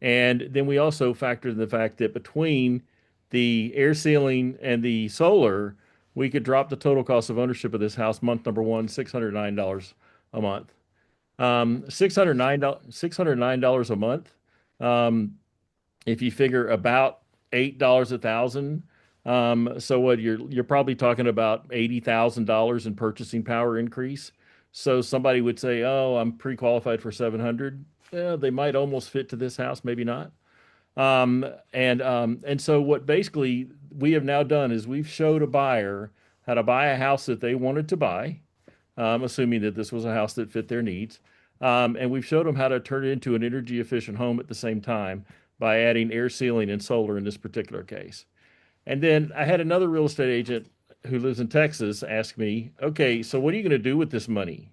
And then we also factored in the fact that between the air sealing and the solar, we could drop the total cost of ownership of this house month number one, $609 a month. $609 a month. If you figure about $8 a thousand, so what you're probably talking about $80,000 in purchasing power increase. So somebody would say, "Oh, I'm pre-qualified for 700." Yeah, they might almost fit to this house, maybe not. And so what basically we have now done is we've showed a buyer how to buy a house that they wanted to buy, assuming that this was a house that fit their needs. And we've showed them how to turn it into an energy efficient home at the same time by adding air sealing and solar in this particular case. And then I had another real estate agent who lives in Texas ask me, okay, so what are you going to do with this money?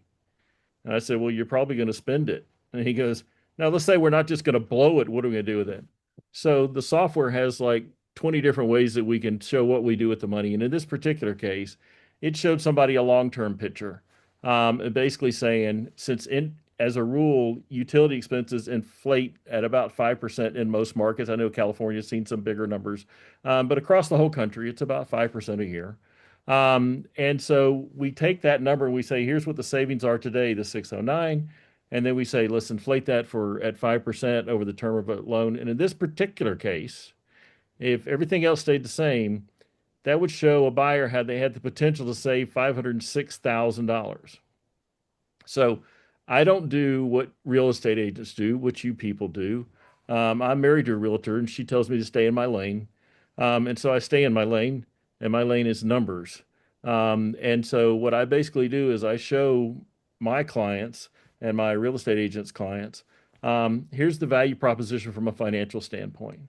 And I said, well, you're probably going to spend it. And he goes, now let's say we're not just going to blow it. What are we going to do with it? So the software has like 20 different ways that we can show what we do with the money. And in this particular case, it showed somebody a long-term picture, basically saying, as a rule, utility expenses inflate at about 5% in most markets. I know California's seen some bigger numbers, but across the whole country, it's about 5% a year. And so we take that number and we say, here's what the savings are today, the 609. And then we say, let's inflate that at 5% over the term of a loan. And in this particular case, if everything else stayed the same, that would show a buyer had they had the potential to save $506,000. So I don't do what real estate agents do, what you people do. I'm married to a realtor and she tells me to stay in my lane. And so I stay in my lane, and my lane is numbers. And so what I basically do is I show my clients and my real estate agents' clients, here's the value proposition from a financial standpoint.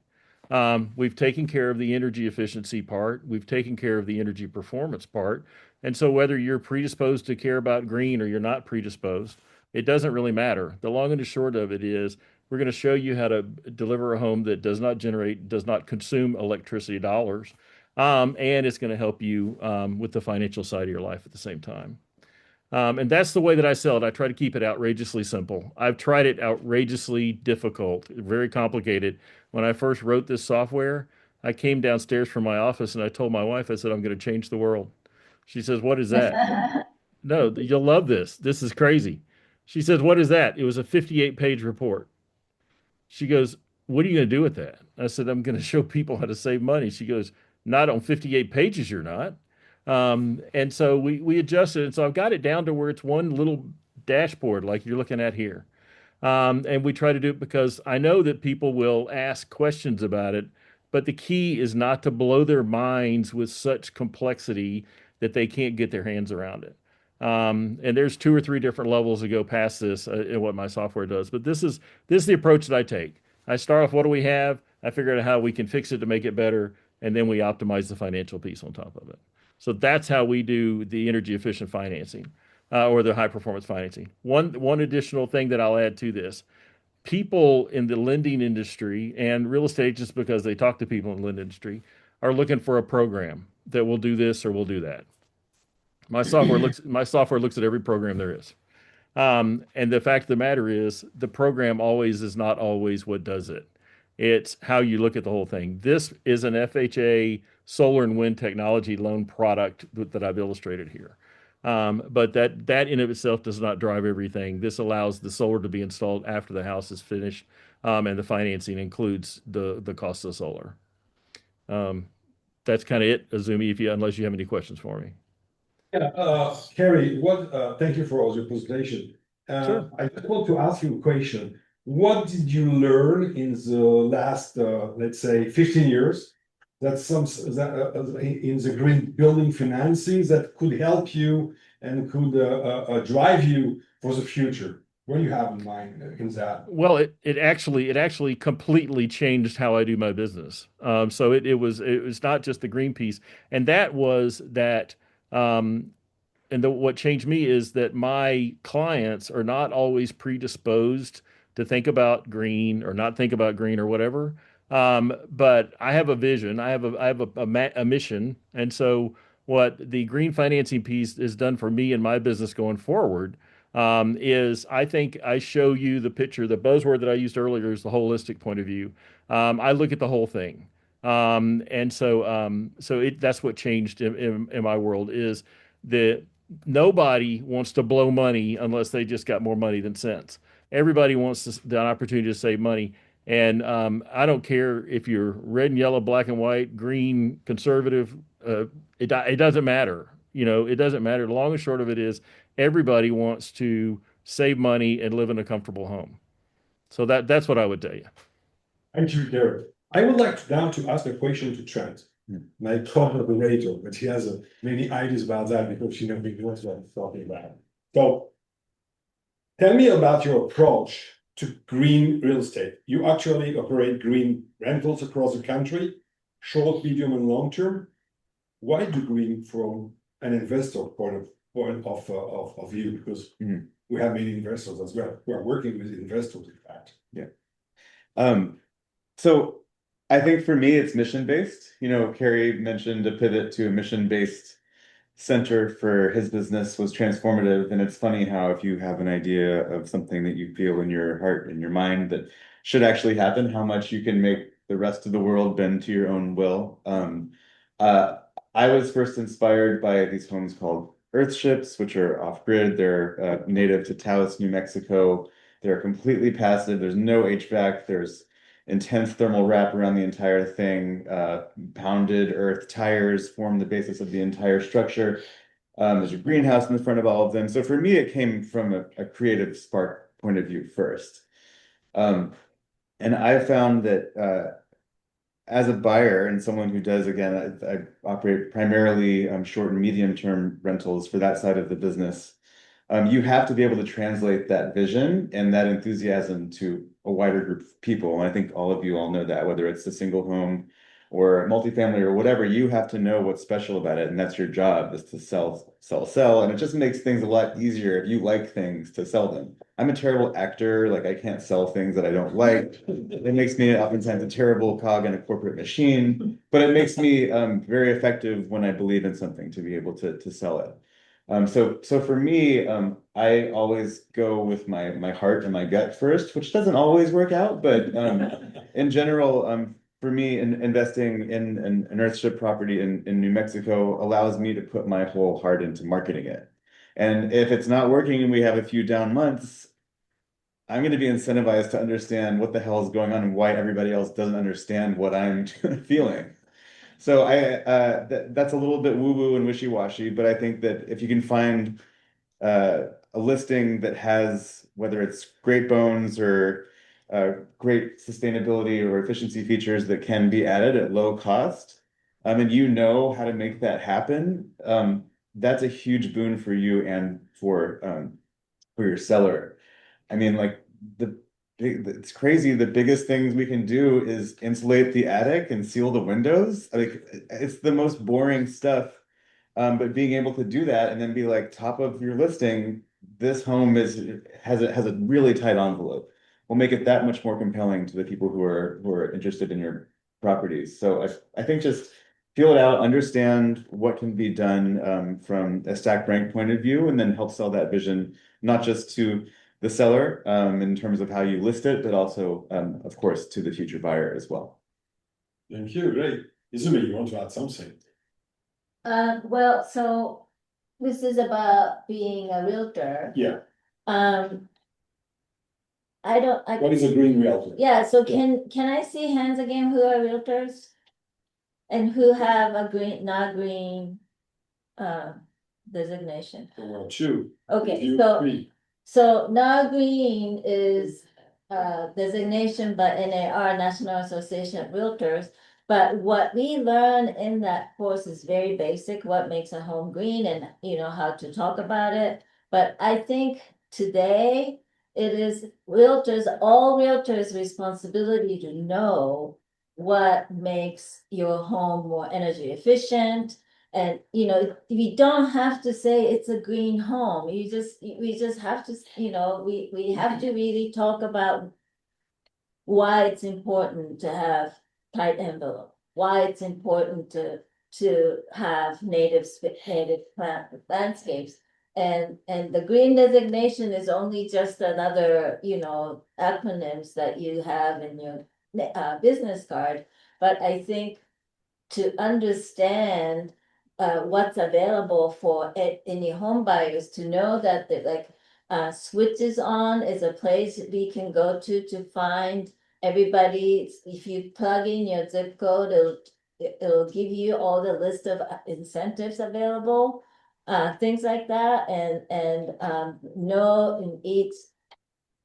We've taken care of the energy efficiency part. We've taken care of the energy performance part. And so whether you're predisposed to care about green or you're not predisposed, it doesn't really matter. The long and the short of it is we're going to show you how to deliver a home that does not consume electricity dollars. And it's going to help you with the financial side of your life at the same time. And that's the way that I sell it. I try to keep it outrageously simple. I've tried it outrageously difficult, very complicated. When I first wrote this software, I came downstairs from my office and I told my wife, I said, I'm going to change the world. She says, what is that? No, you'll love this. This is crazy. She says, what is that? It was a 58-page report. She goes, what are you going to do with that? I said, I'm going to show people how to save money. She goes, not on 58 pages, you're not. And so we adjusted. And so I've got it down to where it's one little dashboard like you're looking at here. And we try to do it because I know that people will ask questions about it, but the key is not to blow their minds with such complexity that they can't get their hands around it. And there's 2 or 3 different levels that go past this in what my software does. But this is the approach that I take. I start off, what do we have? I figure out how we can fix it to make it better, and then we optimize the financial piece on top of it. So that's how we do the energy efficient financing or the high performance financing. One additional thing that I'll add to this. People in the lending industry and real estate, just because they talk to people in the lending industry, are looking for a program that will do this or will do that. My software looks at every program there is. And the fact of the matter is the program is not always what does it. It's how you look at the whole thing. This is an FHA solar and wind technology loan product that I've illustrated here. But that in of itself does not drive everything. This allows the solar to be installed after the house is finished, and the financing includes the cost of solar. That's kind of it, Azumi, unless you have any questions for me. Yeah, Kerry, thank you for all your presentation. Sure. I just want to ask you a question. What did you learn in the last, let's say, 15 years in the green building financing that could help you and could drive you for the future? What do you have in mind in that? Well, it actually completely changed how I do my business. So it was not just the green piece, and that was that. What changed me is that my clients are not always predisposed to think about green or not think about green or whatever. But I have a vision. I have a mission, and so what the green financing piece has done for me and my business going forward is I think I show you the picture. The buzzword that I used earlier is the holistic point of view. I look at the whole thing. And so that's what changed in my world is that nobody wants to blow money unless they just got more money than sense. Everybody wants the opportunity to save money. And I don't care if you're red and yellow, black and white, green, conservative, it doesn't matter. It doesn't matter. The long and short of it is everybody wants to save money and live in a comfortable home. So that's what I would tell you. Thank you, Gary. I would like now to ask a question to Trent. my co-moderator, but he has many ideas about that because he knows what I'm talking about. So tell me about your approach to green real estate. You actually operate green rentals across the country, short, medium, and long term. Why do green from an investor point of view? Because we have many investors as well. We are working with investors, in fact. So I think for me, it's mission-based. You know, Kerry mentioned a pivot to a mission-based center for his business was transformative. And it's funny how if you have an idea of something that you feel in your heart and your mind that should actually happen, how much you can make the rest of the world bend to your own will. I was first inspired by these homes called earthships, which are off-grid. They're native to Taos, New Mexico. They're completely passive. There's no HVAC. There's intense thermal wrap around the entire thing. Pounded earth tires form the basis of the entire structure. There's a greenhouse in the front of all of them. So for me, it came from a creative spark point of view first. And I found that as a buyer and someone who does, again, I operate primarily short and medium term rentals for that side of the business. You have to be able to translate that vision and that enthusiasm to a wider group of people. And I think all of you all know that, whether it's a single home or multifamily or whatever, you have to know what's special about it. And that's your job, is to sell. And it just makes things a lot easier if you like things to sell them. I'm a terrible actor. Like, I can't sell things that I don't like. It makes me oftentimes a terrible cog in a corporate machine, but it makes me very effective when I believe in something to be able to sell it. So for me, I always go with my heart and my gut first, which doesn't always work out, but in general, for me, investing in an earthship property in New Mexico allows me to put my whole heart into marketing it. And if it's not working and we have a few down months, I'm going to be incentivized to understand what the hell is going on and why everybody else doesn't understand what I'm feeling. So that's a little bit woo-woo and wishy-washy, but I think that if you can find a listing that has, whether it's great bones or great sustainability or efficiency features that can be added at low cost, and you know how to make that happen, that's a huge boon for you and for your seller. I mean, like it's crazy. The biggest things we can do is insulate the attic and seal the windows. Like, it's the most boring stuff. But being able to do that and then be like, top of your listing, this home has a really tight envelope. Will make it that much more compelling to the people who are interested in your properties. So I think just feel it out, understand what can be done from a stack rank point of view, and then help sell that vision, not just to the seller in terms of how you list it, but also, of course, to the future buyer as well. Thank you. Great. Izumi, you want to add something? Well, so this is about being a realtor. Yeah. What is a green realtor? Yeah, so can I see hands again who are realtors? And who have a green, not green, designation? There were two. Okay, You, so. three. So now green is designation by NAR, National Association of Realtors. But what we learn in that course is very basic, what makes a home green and how to talk about it. But I think today it is all realtors' responsibility to know what makes your home more energy efficient. And we don't have to say it's a green home. We just have to, we have to really talk about why it's important to have tight envelope, why it's important to have native plant landscapes. And the green designation is only just another, acronyms that you have in your business card. But I think to understand what's available for any home buyers, to know that switches on is a place we can go to find everybody. If you plug in your zip code, it'll give you all the list of incentives available, things like that, and know in each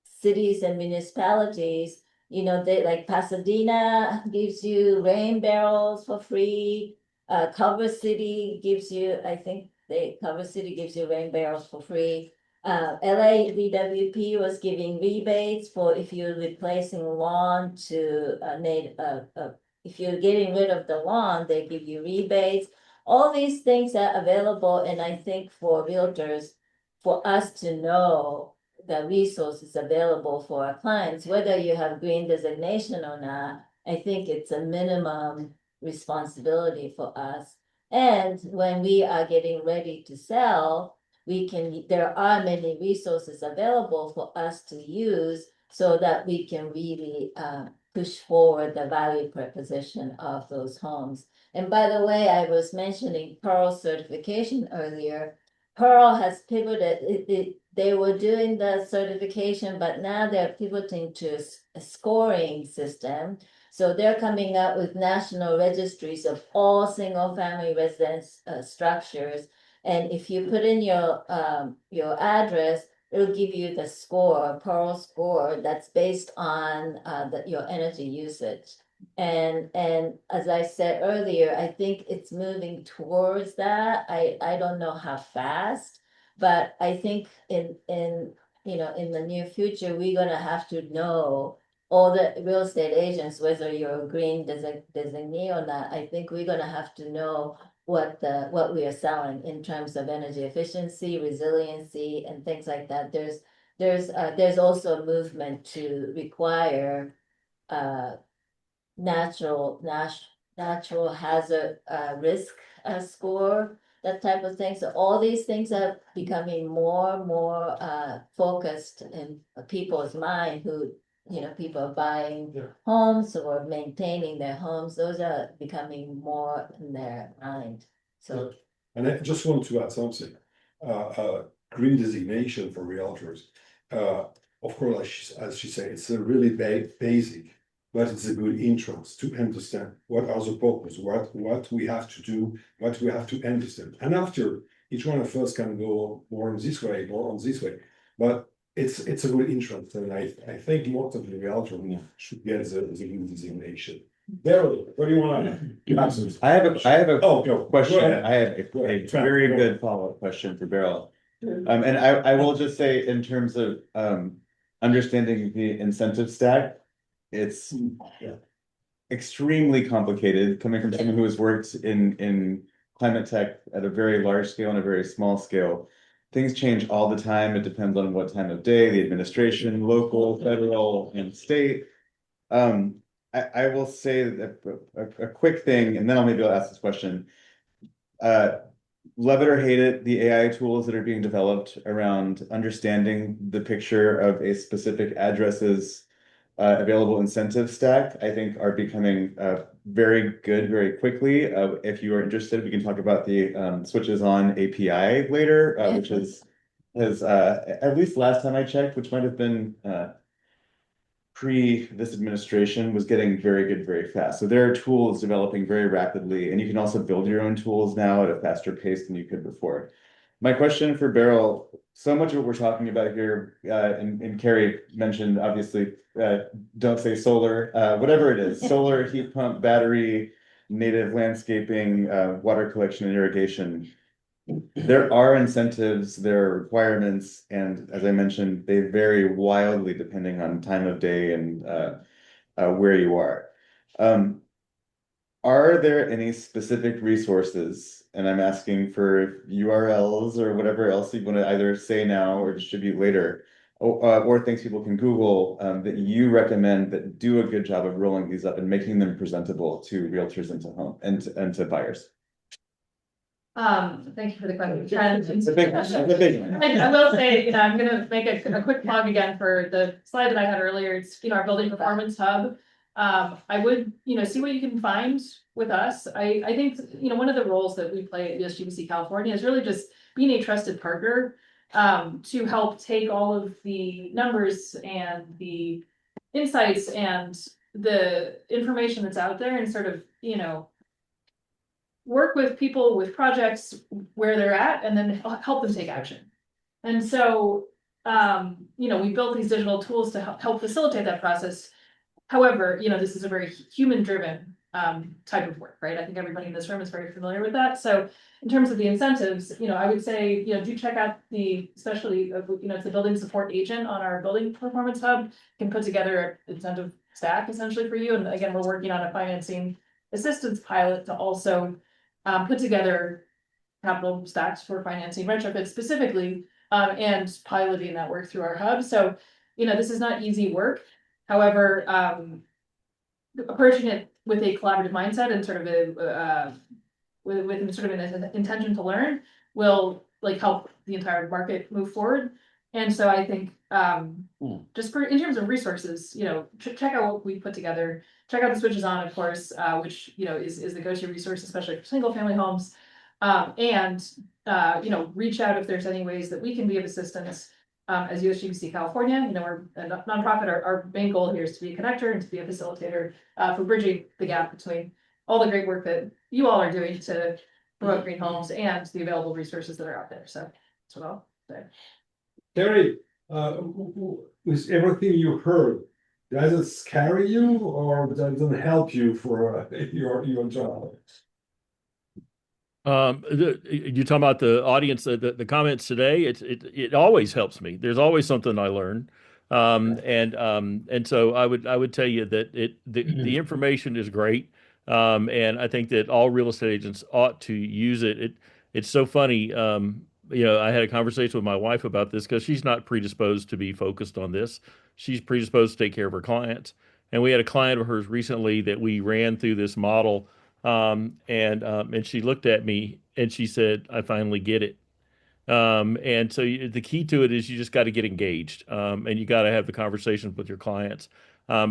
cities and municipalities You know, they like Pasadena gives you rain barrels for free. Culver City gives you, I think Culver City gives you rain barrels for free. LA VWP was giving rebates for if you're replacing lawn to if you're getting rid of the lawn, they give you rebates. All these things are available, and I think for realtors, for us to know the resources available for our clients, whether you have green designation or not, I think it's a minimum responsibility for us. And when we are getting ready to sell, there are many resources available for us to use so that we can really push forward the value proposition of those homes. And by the way, I was mentioning Pearl certification earlier. Pearl has pivoted. They were doing the certification, but now they're pivoting to a scoring system. So they're coming out with national registries of all single-family residence structures. And if you put in your address, it'll give you the score, Pearl score, that's based on your energy usage. And as I said earlier, I think it's moving towards that. I don't know how fast, but I think in the near future, we're gonna have to know all the real estate agents, whether you're a green designee or not. I think we're gonna have to know what we are selling in terms of energy efficiency, resiliency, and things like that. There's also a movement to require natural hazard risk score, that type of thing. So all these things are becoming more and more focused in people's mind who, people are buying homes or maintaining their homes. Those are becoming more in their mind. So, And I just want to add something, green designation for realtors. Of course, as she said, it's a really basic, but it's a good entrance to understand what are the purpose, what we have to do, what we have to understand. And after, each one of us can go more in this way, more on this way. But it's a good entrance, and I think most of the realtors should get the green designation. Beryl, what do you want to add? I have a Oh, no, question. go ahead. I have a very good follow-up question for Beryl. And I will just say, in terms of understanding the incentive stack, it's extremely complicated, coming from someone who has worked in climate tech at a very large scale and a very small scale. Things change all the time. It depends on what time of day, the administration, local, federal, and state. I will say that a quick thing, and then I'll ask this question. Love it or hate it, the AI tools that are being developed around understanding the picture of a specific address's available incentive stack, I think are becoming very good very quickly. If you are interested, we can talk about the switches on API later, which has at least last time I checked, which might have been pre this administration, was getting very good very fast. So there are tools developing very rapidly, and you can also build your own tools now at a faster pace than you could before. My question for Beryl, so much of what we're talking about here, and Carrie mentioned, obviously, don't say solar, whatever it is, solar, heat pump, battery, native landscaping, water collection and irrigation. There are incentives, there are requirements, and as I mentioned, they vary wildly depending on time of day and where you are. Are there any specific resources, and I'm asking for URLs or whatever else you want to either say now or distribute later, or things people can Google, that you recommend that do a good job of rolling these up and making them presentable to realtors and to buyers? Thank you for the question, Trent. It's a big one. I will say, I'm gonna make a quick plug again for the slide that I had earlier. It's, our building performance hub. I would, see what you can find with us. I think, one of the roles that we play at USGBC California is really just being a trusted partner to help take all of the numbers and the insights and the information that's out there and sort of, work with people with projects where they're at and then help them take action. And so, we built these digital tools to help facilitate that process. However, this is a very human-driven type of work, right? I think everybody in this room is very familiar with that. So in terms of the incentives, I would say, do check out especially, it's the building support agent on our building performance hub can put together an incentive stack essentially for you. And again, we're working on a financing assistance pilot to also put together capital stacks for financing retrofit specifically, and piloting that work through our hub. So, this is not easy work. However, approaching it with a collaborative mindset and sort of with sort of an intention to learn will help the entire market move forward. And so I think just in terms of resources, check out what we put together. Check out the Switches On, of course, which is the go-to resource, especially for single family homes. And reach out if there's any ways that we can be of assistance. As USGBC California, we're a nonprofit. Our main goal here is to be a connector and to be a facilitator for bridging the gap between all the great work that you all are doing to promote green homes and the available resources that are out there. So that's what I'll say. Terry, with everything you heard, does it scare you or does it help you for your job? You talking about the audience, the comments today? It always helps me. There's always something I learn. And so I would tell you that the information is great. And I think that all real estate agents ought to use it. It's so funny. I had a conversation with my wife about this because she's not predisposed to be focused on this. She's predisposed to take care of her clients. And we had a client of hers recently that we ran through this model. And she looked at me and she said, "I finally get it." And so the key to it is you just got to get engaged, and you got to have the conversations with your clients,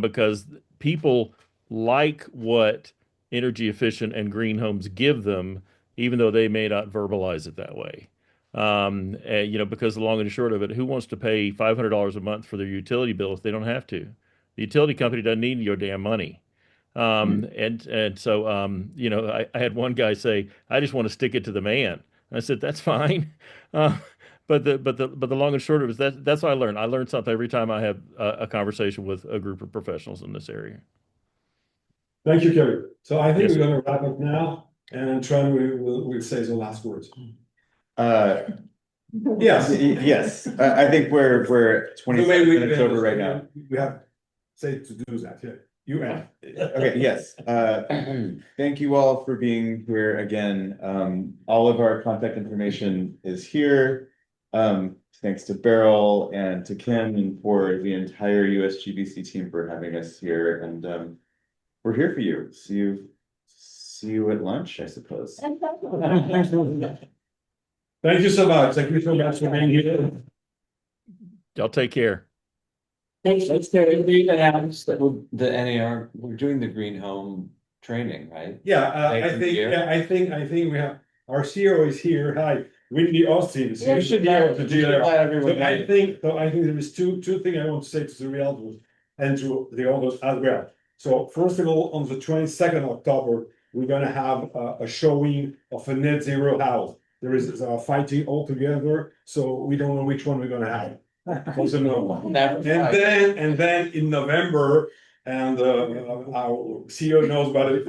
because people like what energy efficient and green homes give them, even though they may not verbalize it that way. Because the long and short of it, who wants to pay $500 a month for their utility bill if they don't have to? The utility company doesn't need your damn money. And so I had one guy say, "I just want to stick it to the man." And I said, "That's fine." But the long and short of it is that's what I learned. I learn something every time I have a conversation with a group of professionals in this area. Thank you, Kerry. So I think Yes, we're going to wrap up now, and Tran will say some last words. Yes, yes. I think we're 20 minutes over right now. We have say to do that. Yeah. You and Okay, yes. Thank you all for being here again. All of our contact information is here. Thanks to Beryl and to Kim and for the entire USGBC team for having us here. And we're here for you. See you at lunch, I suppose. Thank you so much. Thank you so much for being here. y'all take care. Let's we announced that the NAR, we're doing the green home training, right? Yeah, Thank you. I think we have our CEO is here. Hi, Whitney Austin. So you should let So everyone know. I think there is two things I want to say to the realtors and to the others as well. So first of all, on the 22nd of October, we're gonna have a showing of a net zero house. There is fighting all together, so we don't know which one we're gonna have. And then in November, and our CEO knows about it,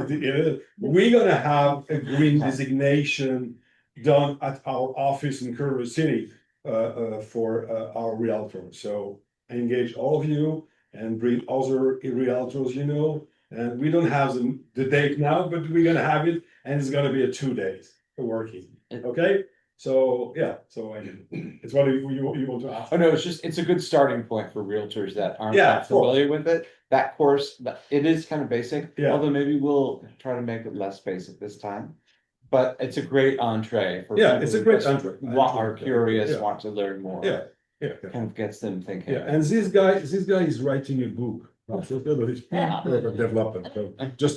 we're gonna have a green designation done at our office in Culver City for our realtors. So I engage all of you and bring other realtors, and we don't have the date now, but we're gonna have it, and it's gonna be 2 days working. Okay. So yeah, it's what you want to ask. Oh no, it's a good starting point for realtors that aren't Yeah, familiar with it. That course, it is kind of basic, Yeah. although maybe we'll try to make it less basic this time. But it's a great entree for Yeah, people it's a who great just entree. are curious, Yeah. want to learn more. Yeah. Kind of gets them thinking. Yeah, and this guy is writing a book. Development. So just